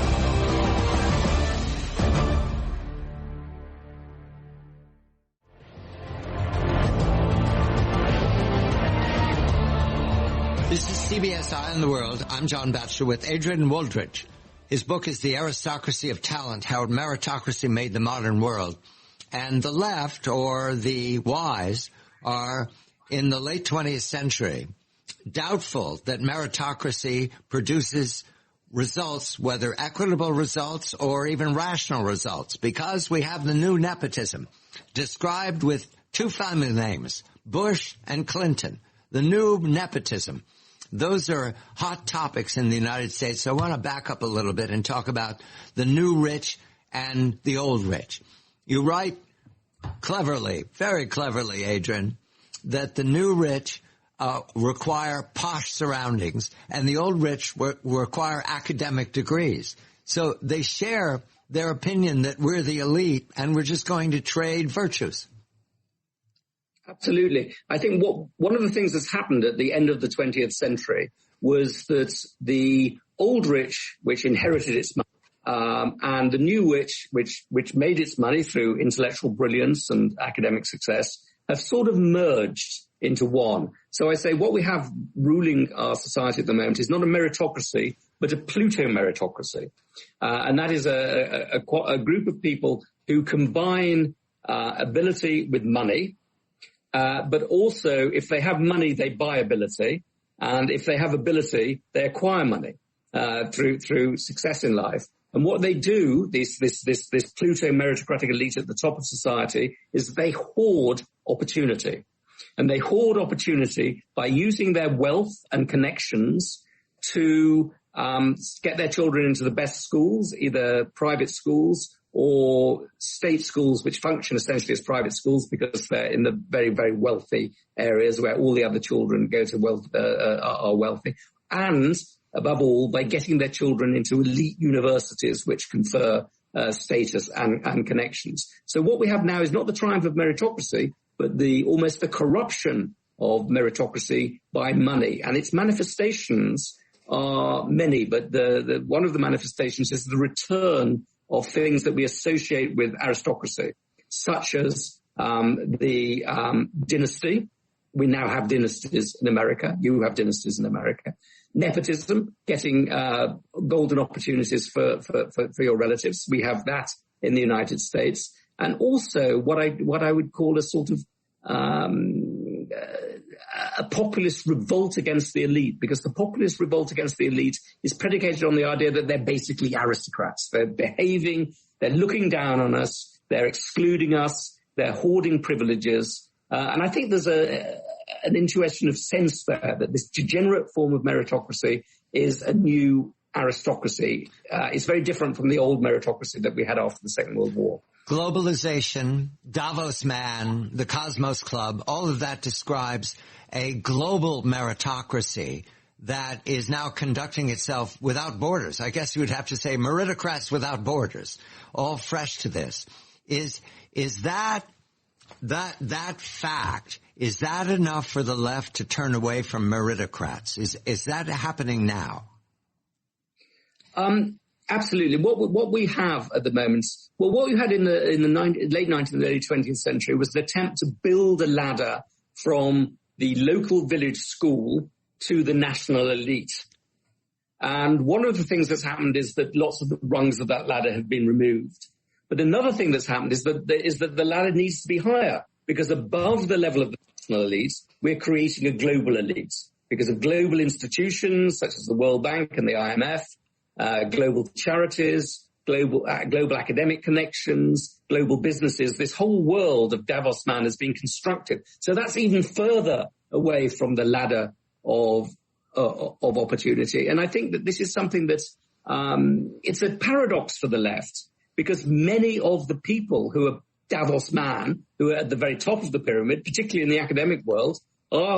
This is CBS Eye on the World. I'm John Batchelor with Adrian Wooldridge. His book is The Aristocracy of Talent, How Meritocracy Made the Modern World. And the left, or the wise, are in the late 20th century doubtful that meritocracy produces results, whether equitable results or even rational results, because we have the new nepotism described with two family names, Bush and Clinton. The new nepotism. Those are hot topics in the United States. So I want to back up a little bit and talk about the new rich and the old rich. You write cleverly, very cleverly, Adrian, that the new rich require posh surroundings and the old rich require academic degrees. So they share their opinion that we're the elite and we're just going to trade virtues. Absolutely. I think one of the things that's happened at the end of the 20th century was that the old rich, which inherited its money, and the new rich, which made its money through intellectual brilliance and academic success, have sort of merged into one. So I say what we have ruling our society at the moment is not a meritocracy, but a Pluto-meritocracy. And that is a group of people who combine ability with money, but also if they have money, they buy ability. And if they have ability, they acquire money through success in life. And what they do, this Pluto meritocratic elite at the top of society, is they hoard opportunity. And they hoard opportunity by using their wealth and connections to get their children into the best schools, either private schools or state schools, which function essentially as private schools because they're in the very, very wealthy areas where all the other children go to are wealthy. And above all, by getting their children into elite universities, which confer status and connections. So what we have now is not the triumph of meritocracy, but almost the corruption of meritocracy by money. And its manifestations are many, but one of the manifestations is the return of things that we associate with aristocracy, such as the dynasty. We now have dynasties in America. You have dynasties in America. Nepotism, getting golden opportunities for your relatives. We have that in the United States. And also what I would call a sort of a populist revolt against the elite, because the populist revolt against the elite is predicated on the idea that they're basically aristocrats. They're behaving, they're looking down on us, they're excluding us, they're hoarding privileges. And I think there's an intuition of sense there that this degenerate form of meritocracy is a new aristocracy. It's very different from the old meritocracy that we had after the Second World War. Globalization, Davos Man, the Cosmos Club, all of that describes a global meritocracy that is now conducting itself without borders. I guess you would have to say meritocrats without borders, all fresh to this. Is that fact, is that enough for the left to turn away from meritocrats? Is that happening now? Absolutely. What we have at the moment, well, what we had in the late 19th and early 20th century was the attempt to build a ladder from the local village school to the national elite. And one of the things that's happened is that lots of the rungs of that ladder have been removed. But another thing that's happened is that the ladder needs to be higher, because above the level of the national elite, we're creating a global elite because of global institutions such as the World Bank and the IMF, global charities, global academic connections, global businesses. This whole world of Davos Man has been constructed. So that's even further away from the ladder of opportunity. And I think that this is something that's it's a paradox for the left, because many of the people who are Davos Man, who are at the very top of the pyramid, particularly in the academic world,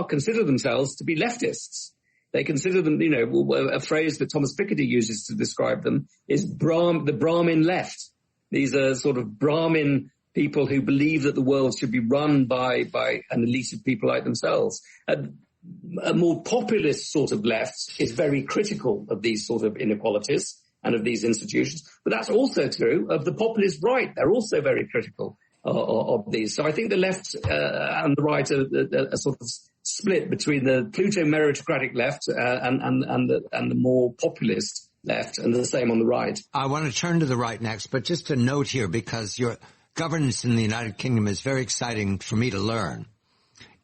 consider themselves to be leftists. They consider them, a phrase that Thomas Piketty uses to describe them is the Brahmin left. These are sort of Brahmin people who believe that the world should be run by an elite of people like themselves. A more populist sort of left is very critical of these sort of inequalities and of these institutions. But that's also true of the populist right. They're also very critical of these. So I think the left and the right are sort of split between the Pluto meritocratic left and the more populist left, and the same on the right. I want to turn to the right next, but just a note here, because your governance in the United Kingdom is very exciting for me to learn.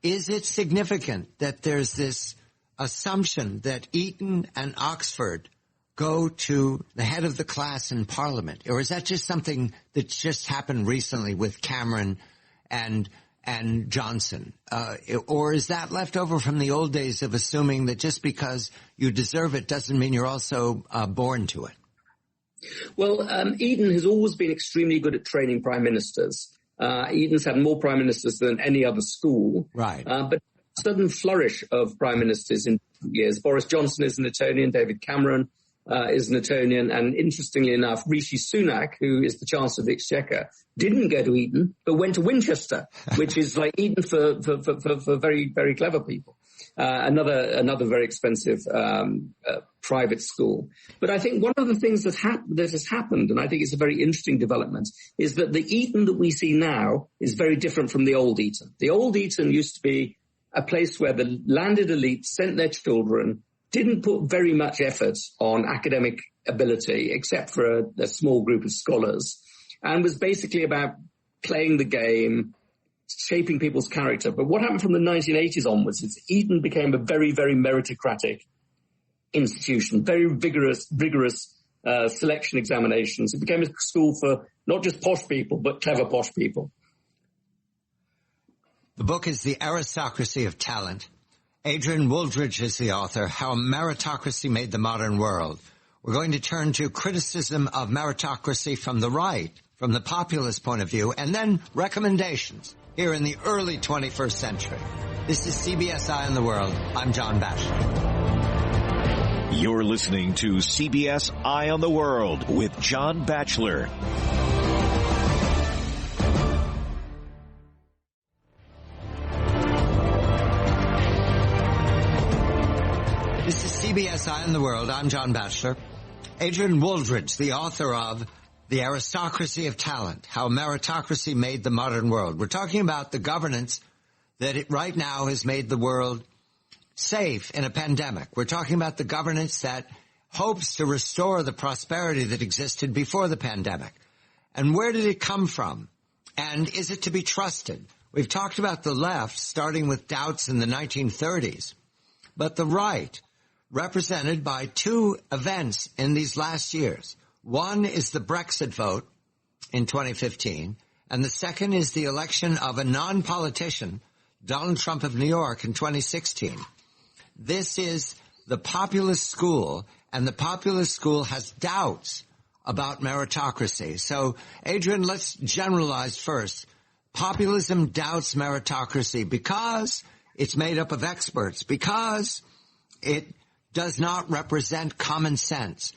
Is it significant that there's this assumption that Eton and Oxford go to the head of the class in Parliament? Or is that just something that just happened recently with Cameron and Johnson? Or is that left over from the old days of assuming that just because you deserve it doesn't mean you're also born to it? Well, Eton has always been extremely good at training prime ministers. Eton's had more prime ministers than any other school. Right. But a sudden flourish of prime ministers in years. Boris Johnson is an Etonian, David Cameron is an Etonian, and interestingly enough, Rishi Sunak, who is the Chancellor of the Exchequer, didn't go to Eton, but went to Winchester, which is like Eton for very, very clever people. Another very expensive private school. But I think one of the things that has happened, and I think it's a very interesting development, is that the Eton that we see now is very different from the old Eton. The old Eton used to be a place where the landed elite sent their children, didn't put very much effort on academic ability, except for a small group of scholars, and was basically about playing the game, shaping people's character. But what happened from the 1980s onwards is Eton became a very, very meritocratic institution, very vigorous selection examinations. It became a school for not just posh people, but clever posh people. The book is The Aristocracy of Talent. Adrian Wooldridge is the author, How Meritocracy Made the Modern World. We're going to turn to criticism of meritocracy from the right, from the populist point of view, and then recommendations here in the early 21st century. This is CBS Eye on the World. I'm John Batchelor. You're listening to CBS Eye on the World with John Batchelor. This is CBS Eye on the World. I'm John Batchelor. Adrian Wooldridge, the author of The Aristocracy of Talent, How Meritocracy Made the Modern World. We're talking about the governance that right now has made the world safe in a pandemic. We're talking about the governance that hopes to restore the prosperity that existed before the pandemic. And where did it come from? And is it to be trusted? We've talked about the left, starting with doubts in the 1930s, but the right, represented by two events in these last years. One is the Brexit vote in 2015, and the second is the election of a non-politician, Donald Trump of New York, in 2016. This is the populist school, and the populist school has doubts about meritocracy. So, Adrian, let's generalize first. Populism doubts meritocracy because it's made up of experts, because it does not represent common sense.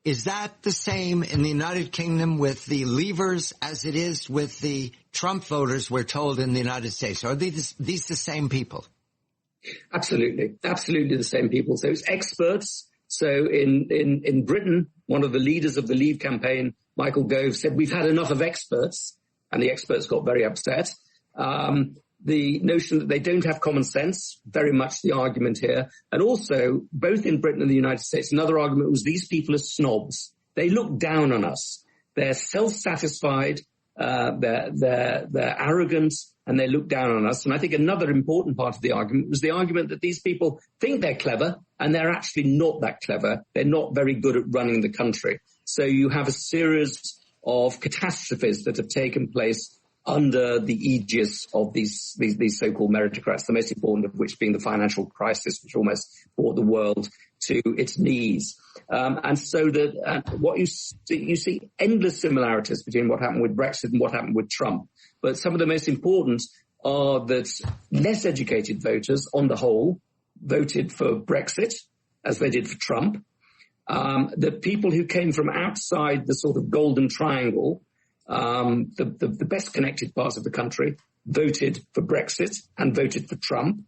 Is that the same in the United Kingdom with the Leavers as it is with the Trump voters, we're told, in the United States? Are these the same people? Absolutely. Absolutely the same people. So it's experts. So in Britain, one of the leaders of the Leave campaign, Michael Gove, said, we've had enough of experts. And the experts got very upset. The notion that they don't have common sense, very much the argument here. And also, both in Britain and the United States, another argument was these people are snobs. They look down on us. They're self-satisfied, they're arrogant, and they look down on us. And I think another important part of the argument was the argument that these people think they're clever, and they're actually not that clever. They're not very good at running the country. So you have a series of catastrophes that have taken place under the aegis of these so-called meritocrats, the most important of which being the financial crisis, which almost brought the world to its knees. And so that what you see endless similarities between what happened with Brexit and what happened with Trump. But some of the most important are that less educated voters, on the whole, voted for Brexit, as they did for Trump. The people who came from outside the sort of golden triangle, the best connected parts of the country, voted for Brexit and voted for Trump.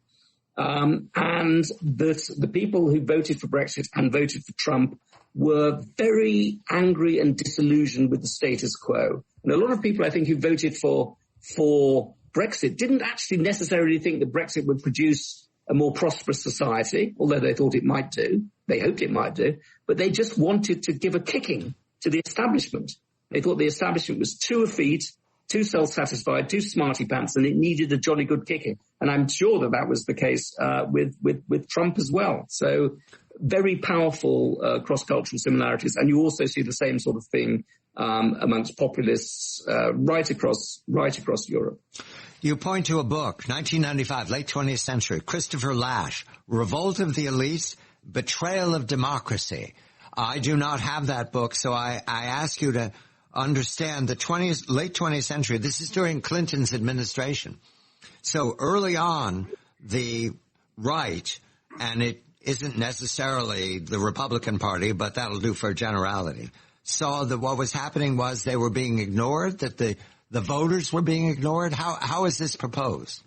And the people who voted for Brexit and voted for Trump were very angry and disillusioned with the status quo. And a lot of people, I think, who voted for Brexit didn't actually necessarily think that Brexit would produce a more prosperous society, although they thought it might do. They hoped it might do. But they just wanted to give a kicking to the establishment. They thought the establishment was too effete, too self-satisfied, too smarty pants, and it needed a jolly good kicking. And I'm sure that was the case with Trump as well. So very powerful cross-cultural similarities. And you also see the same sort of thing amongst populists right across Europe. You point to a book, 1995, late 20th century, Christopher Lasch, Revolt of the Elites, Betrayal of Democracy. I do not have that book, so I ask you to understand the late 20th century. This is during Clinton's administration. So early on, the right, and it isn't necessarily the Republican Party, but that'll do for a generality, saw that what was happening was they were being ignored, that the voters were being ignored. How is this proposed?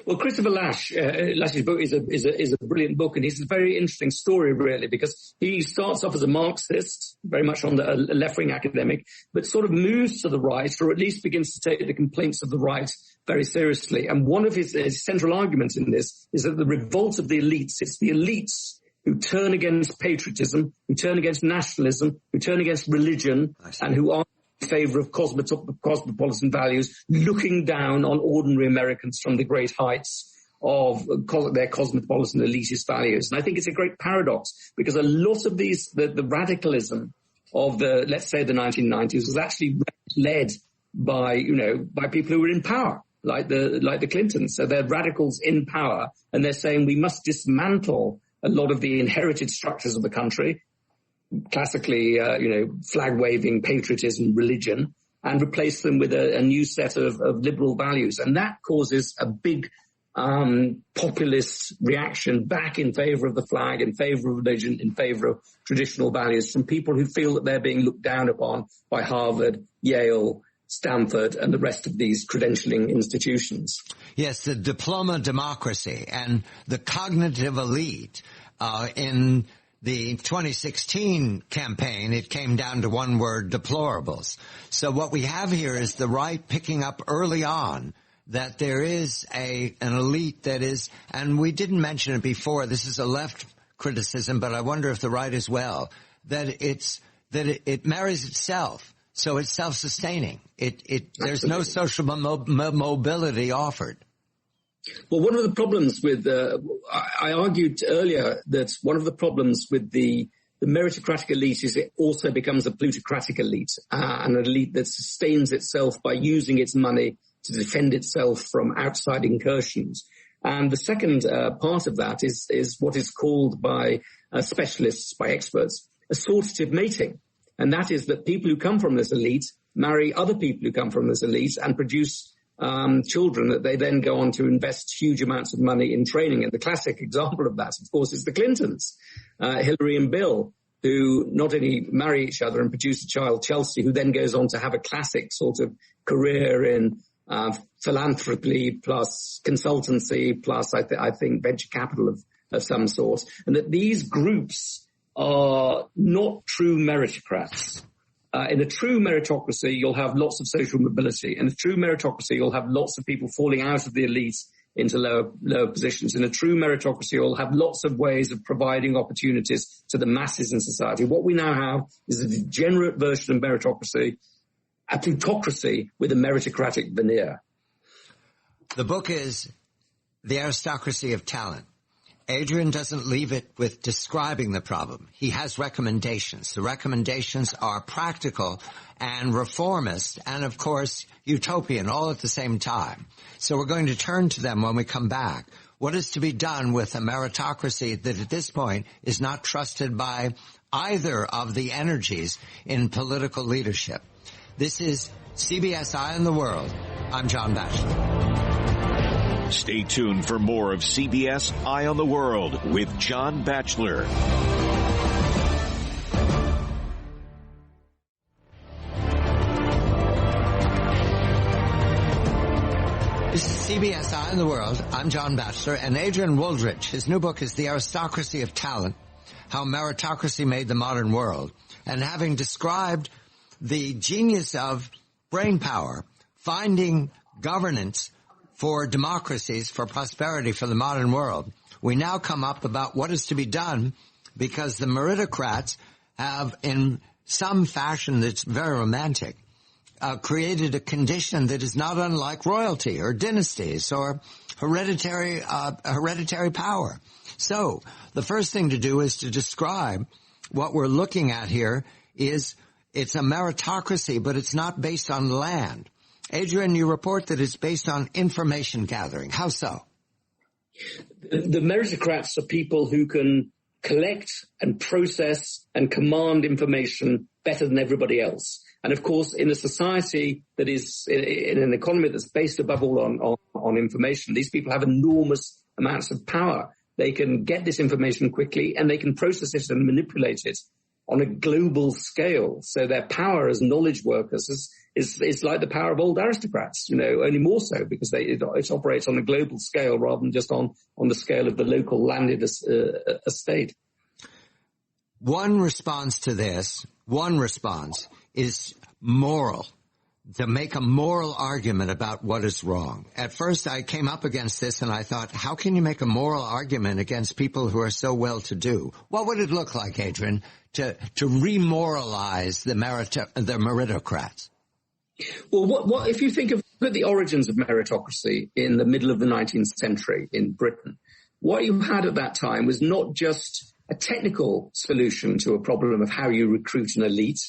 Well, Christopher Lash's book is a brilliant book, and it's a very interesting story, really, because he starts off as a Marxist, very much on the left-wing academic, but sort of moves to the right, or at least begins to take the complaints of the right very seriously. And one of his central arguments in this is that the revolt of the elites, it's the elites who turn against patriotism, who turn against nationalism, who turn against religion, and who are in favor of cosmopolitan values, looking down on ordinary Americans from the great heights of their cosmopolitan elitist values. And I think it's a great paradox, because a lot of the radicalism of let's say the 1990s was actually led by people who were in power, like the Clintons. So they're radicals in power, and they're saying we must dismantle a lot of the inherited structures of the country, classically, flag-waving patriotism, religion, and replace them with a new set of liberal values. And that causes a big populist reaction back in favor of the flag, in favor of religion, in favor of traditional values, from people who feel that they're being looked down upon by Harvard, Yale, Stanford, and the rest of these credentialing institutions. Yes, the diploma democracy and the cognitive elite in the 2016 campaign, it came down to one word, deplorables. So what we have here is the right picking up early on that there is an elite that is, and we didn't mention it before, this is a left criticism, but I wonder if the right as well, that it marries itself. So it's self-sustaining. There's no social mobility offered. Well, one of the problems with, I argued earlier that one of the problems with the meritocratic elite is it also becomes a plutocratic elite, an elite that sustains itself by using its money to defend itself from outside incursions. And the second part of that is what is called by specialists, by experts, assortative mating. And that is that people who come from this elite marry other people who come from this elite and produce children that they then go on to invest huge amounts of money in training. And the classic example of that, of course, is the Clintons, Hillary and Bill, who not only marry each other and produce a child, Chelsea, who then goes on to have a classic sort of career in philanthropy plus consultancy plus, I think, venture capital of some sort. And that these groups are not true meritocrats. In a true meritocracy, you'll have lots of social mobility. In a true meritocracy, you'll have lots of people falling out of the elite into lower positions. In a true meritocracy, you'll have lots of ways of providing opportunities to the masses in society. What we now have is a degenerate version of meritocracy, a plutocracy with a meritocratic veneer. The book is The Aristocracy of Talent. Adrian doesn't leave it with describing the problem. He has recommendations. The recommendations are practical and reformist and, of course, utopian all at the same time. So we're going to turn to them when we come back. What is to be done with a meritocracy that at this point is not trusted by either of the energies in political leadership? This is CBS Eye on the World. I'm John Batchelor. Stay tuned for more of CBS Eye on the World with John Batchelor. This is CBS Eye on the World. I'm John Batchelor, and Adrian Wooldridge. His new book is The Aristocracy of Talent, How Meritocracy Made the Modern World. And having described the genius of brain power, finding governance for democracies, for prosperity, for the modern world, we now come up about what is to be done because the meritocrats have, in some fashion that's very romantic, created a condition that is not unlike royalty or dynasties or hereditary power. So the first thing to do is to describe what we're looking at here is it's a meritocracy, but it's not based on land. Adrian, you report that it's based on information gathering. How so? The meritocrats are people who can collect and process and command information better than everybody else. And of course, in a society that is, in an economy that's based above all on information, these people have enormous amounts of power. They can get this information quickly and they can process it and manipulate it on a global scale. So their power as knowledge workers is is like the power of old aristocrats, only more so because it operates on a global scale rather than just on the scale of the local landed estate. One response to this, is moral. To make a moral argument about what is wrong. At first I came up against this and I thought, how can you make a moral argument against people who are so well-to-do? What would it look like, Adrian, to remoralize the meritocrats? Well, what if you think of the origins of meritocracy in the middle of the 19th century in Britain, what you had at that time was not just a technical solution to a problem of how you recruit an elite.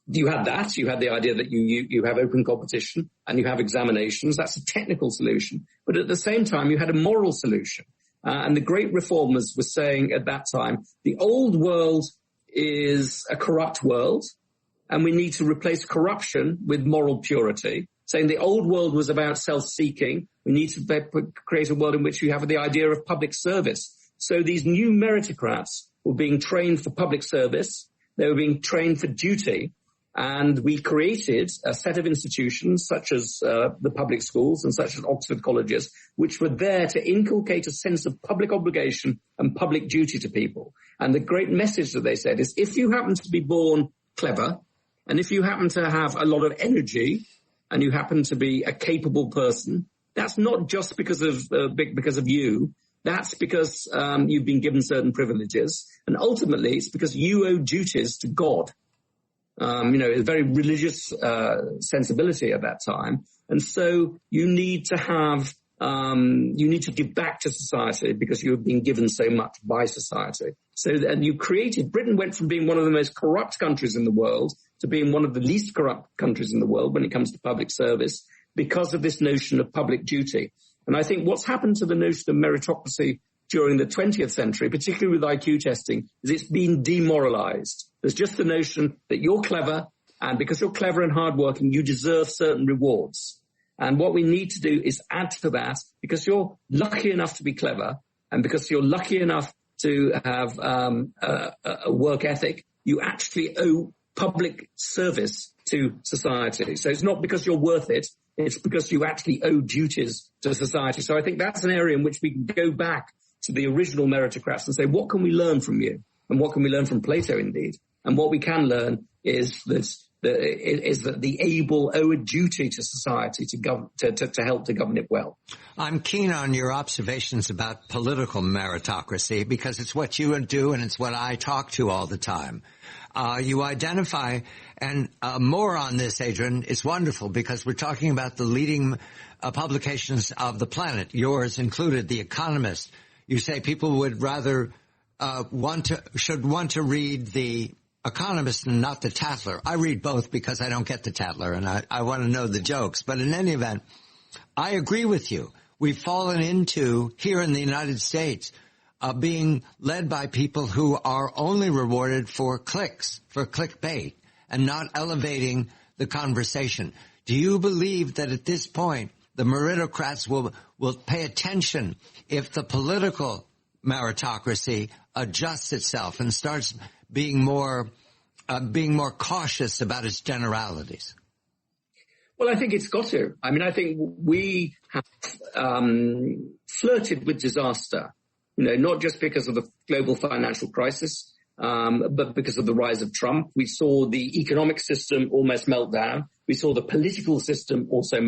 You had that. You had the idea that you have open competition and you have examinations. That's a technical solution. But at the same time, you had a moral solution. And the great reformers were saying at that time, the old world is a corrupt world and we need to replace corruption with moral purity. Saying the old world was about self-seeking. We need to create a world in which you have the idea of public service. So these new meritocrats were being trained for public service. They were being trained for duty. And we created a set of institutions such as the public schools and such as Oxford colleges, which were there to inculcate a sense of public obligation and public duty to people. And the great message that they said is if you happen to be born clever and if you happen to have a lot of energy and you happen to be a capable person, that's not just because of you. That's because you've been given certain privileges. And ultimately, it's because you owe duties to God. A very religious sensibility at that time. And so you need to give back to society because you have been given so much by society. And Britain went from being one of the most corrupt countries in the world to being one of the least corrupt countries in the world when it comes to public service because of this notion of public duty. And I think what's happened to the notion of meritocracy during the 20th century, particularly with IQ testing, is it's been demoralized. There's just the notion that you're clever, and because you're clever and hardworking, you deserve certain rewards. And what we need to do is add to that, because you're lucky enough to be clever, and because you're lucky enough to have a work ethic, you actually owe public service to society. So it's not because you're worth it, it's because you actually owe duties to society. So I think that's an area in which we can go back to the original meritocrats and say, what can we learn from you? And what can we learn from Plato, indeed? And what we can learn is that the able owe a duty to society to help to govern it well. I'm keen on your observations about political meritocracy because it's what you do and it's what I talk to all the time. You identify, and more on this, Adrian, is wonderful because we're talking about the leading publications of the planet, yours included, The Economist. You say people would rather should want to read The Economist and not the Tatler. I read both because I don't get the Tatler and I want to know the jokes. But in any event, I agree with you. We've fallen into, here in the United States, being led by people who are only rewarded for clicks, for clickbait, and not elevating the conversation. Do you believe that at this point the meritocrats will pay attention if the political meritocracy adjusts itself and starts being more cautious about its generalities? Well, I think it's got to. I mean, I think we have flirted with disaster, not just because of the global financial crisis, but because of the rise of Trump. We saw the economic system almost melt down. We saw the political system also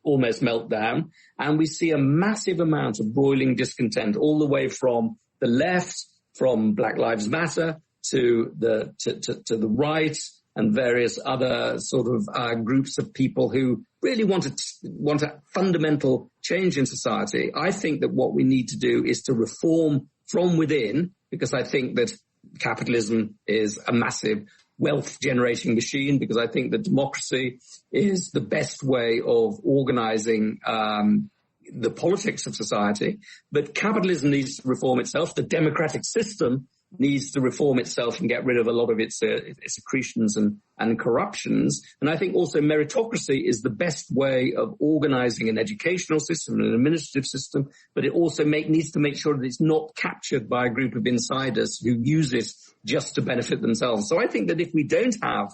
almost melt down. And we see a massive amount of broiling discontent all the way from the left, from Black Lives Matter to the right and various other sort of groups of people who really want a fundamental change in society. I think that what we need to do is to reform from within, because I think that capitalism is a massive wealth generating machine, because I think that democracy is the best way of organizing the politics of society. But capitalism needs to reform itself. The democratic system needs to reform itself and get rid of a lot of its accretions and corruptions. And I think also meritocracy is the best way of organizing an educational system and an administrative system, but it also needs to make sure that it's not captured by a group of insiders who use it just to benefit themselves. So I think that if we don't have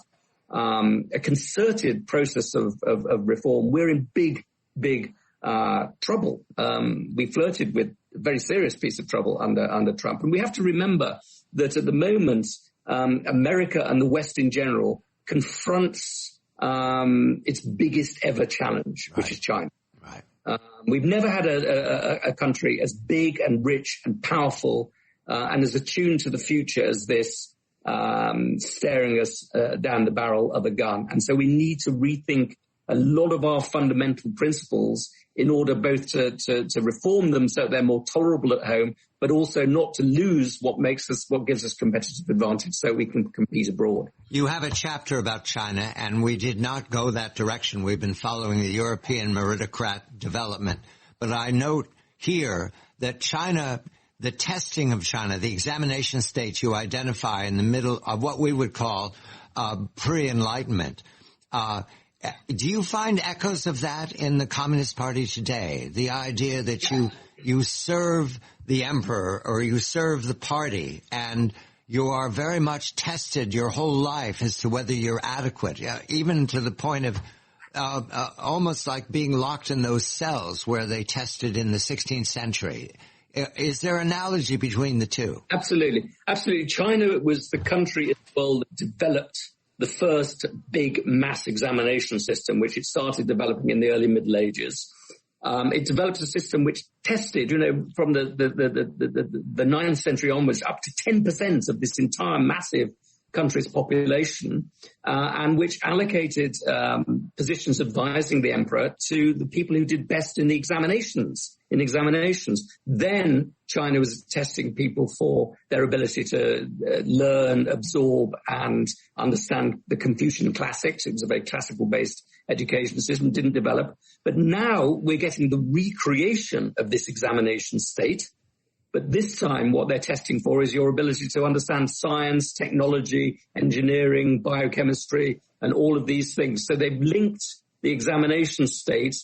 a concerted process of reform, we're in big trouble. We flirted with a very serious piece of trouble under Trump. And we have to remember that at the moment, America and the West in general confronts its biggest ever challenge, which is China. Right. We've never had a country as big and rich and powerful and as attuned to the future as this, staring us down the barrel of a gun. And so we need to rethink a lot of our fundamental principles in order both to reform them so they're more tolerable at home, but also not to lose what gives us competitive advantage so we can compete abroad. You have a chapter about China, and we did not go that direction. We've been following the European meritocrat development. But I note here that China, the testing of China, the examination states you identify in the middle of what we would call pre-enlightenment. Do you find echoes of that in the Communist Party today? The idea that you serve the emperor or you serve the party and you are very much tested your whole life as to whether you're adequate, even to the point of almost like being locked in those cells where they tested in the 16th century. Is there an analogy between the two? Absolutely. Absolutely. China was the country as well that developed the first big mass examination system, which it started developing in the early Middle Ages. It developed a system which tested, from the 9th century onwards, up to 10% of this entire massive country's population, and which allocated positions advising the emperor to the people who did best in the examinations. Then China was testing people for their ability to learn, absorb, and understand the Confucian classics. It was a very classical-based education system, didn't develop. But now we're getting the recreation of this examination state. But this time what they're testing for is your ability to understand science, technology, engineering, biochemistry, and all of these things. So they've linked the examination state,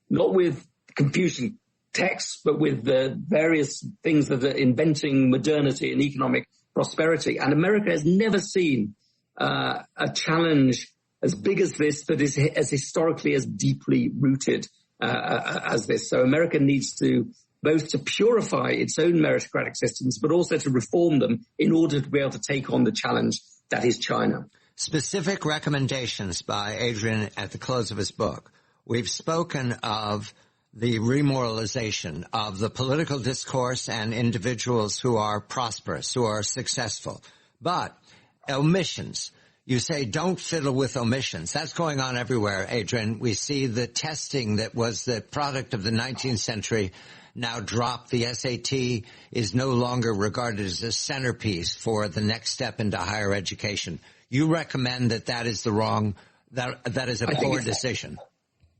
not with Confucian texts, but with the various things that are inventing modernity and economic prosperity. And America has never seen a challenge as big as this that is as historically as deeply rooted as this. So America needs to both to purify its own meritocratic systems, but also to reform them in order to be able to take on the challenge that is China. Specific recommendations by Adrian at the close of his book. We've spoken of the remoralization of the political discourse and individuals who are prosperous, who are successful. But omissions. You say don't fiddle with omissions. That's going on everywhere, Adrian. We see the testing that was the product of the 19th century now dropped. The SAT is no longer regarded as a centerpiece for the next step into higher education. You recommend that is the wrong, that is a poor decision.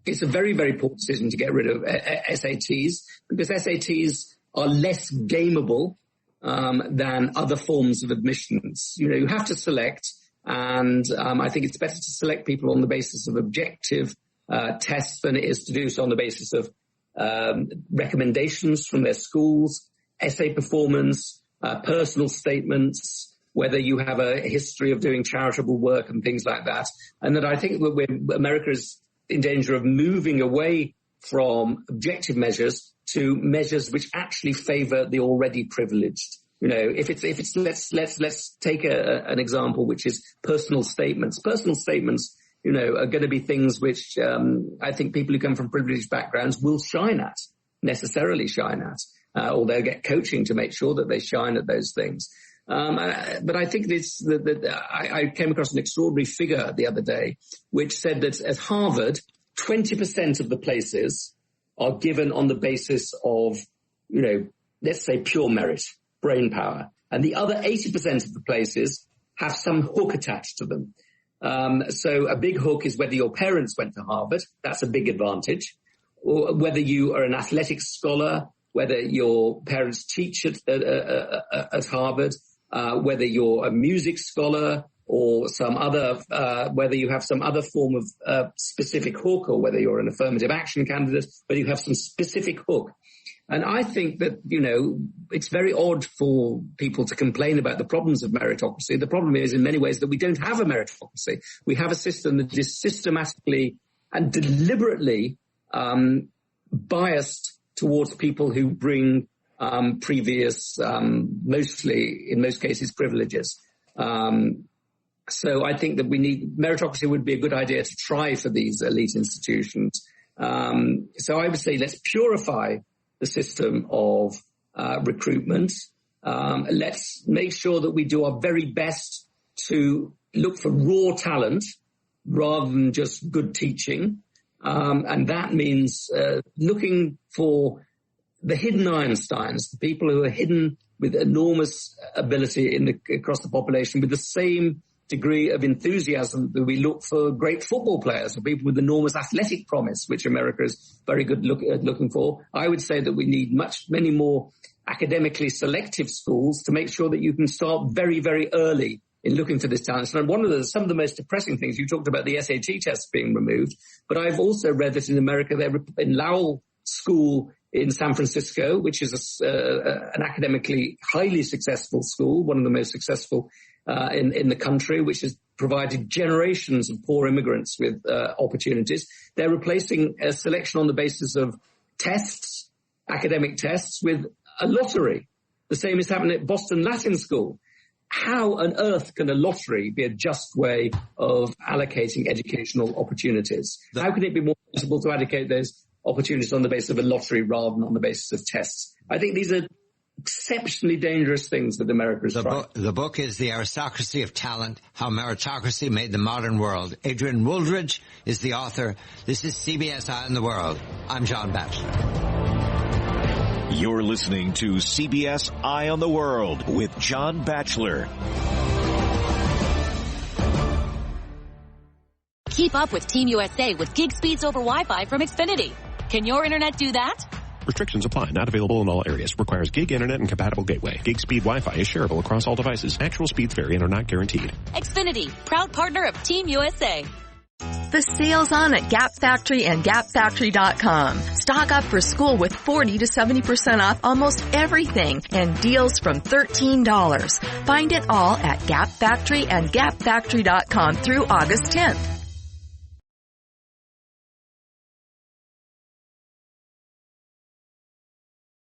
It's a very, very poor decision to get rid of SATs because SATs are less gameable than other forms of admissions. You have to select, and I think it's better to select people on the basis of objective tests than it is to do so on the basis of recommendations from their schools, essay performance, personal statements, whether you have a history of doing charitable work and things like that. And that I think America is in danger of moving away from objective measures to measures which actually favor the already privileged. If it's let's take an example, which is personal statements. Personal statements, are going to be things which I think people who come from privileged backgrounds will necessarily shine at, or they'll get coaching to make sure that they shine at those things. But I think I came across an extraordinary figure the other day, which said that at Harvard, 20% of the places are given on the basis of, let's say pure merit, brain power. And the other 80% of the places have some hook attached to them. So a big hook is whether your parents went to Harvard. That's a big advantage. Or whether you are an athletics scholar, whether your parents teach at Harvard, whether you're a music scholar or some other, whether you have some other form of specific hook, or whether you're an affirmative action candidate, whether you have some specific hook. And I think that, it's very odd for people to complain about the problems of meritocracy. The problem is in many ways that we don't have a meritocracy. We have a system that is systematically and deliberately biased towards people who bring previous, mostly, in most cases, privileges. So I think that meritocracy would be a good idea to try for these elite institutions. So I would say let's purify the system of recruitment. Let's make sure that we do our very best to look for raw talent rather than just good teaching. And that means looking for the hidden Einsteins, the people who are hidden with enormous ability across the population with the same degree of enthusiasm that we look for great football players or people with enormous athletic promise, which America is very good at looking for. I would say that we need many more academically selective schools to make sure that you can start very, very early in looking for this talent. And some of the most depressing things, you talked about the SAT tests being removed, but I've also read that in America, in Lowell School in San Francisco, which is an academically highly successful school, one of the most successful in the country, which has provided generations of poor immigrants with opportunities. They're replacing a selection on the basis of tests, academic tests, with a lottery. The same is happening at Boston Latin School. How on earth can a lottery be a just way of allocating educational opportunities? How can it be more possible to allocate those opportunities on the basis of a lottery rather than on the basis of tests? I think these are exceptionally dangerous things that America is trying. The book is The Aristocracy of Talent, How Meritocracy Made the Modern World. Adrian Wooldridge is the author. This is CBS Eye on the World. I'm John Batchelor. You're listening to CBS Eye on the World with John Batchelor. Keep up with Team USA with gig speeds over Wi-Fi from Xfinity. Can your internet do that? Restrictions apply. Not available in all areas. Requires gig internet and compatible gateway. Gig speed Wi-Fi is shareable across all devices. Actual speeds vary and are not guaranteed. Xfinity, proud partner of Team USA. The sale's on at Gap Factory and GapFactory.com. Stock up for school with 40 to 70% off almost everything and deals from $13. Find it all at Gap Factory and GapFactory.com through August 10th.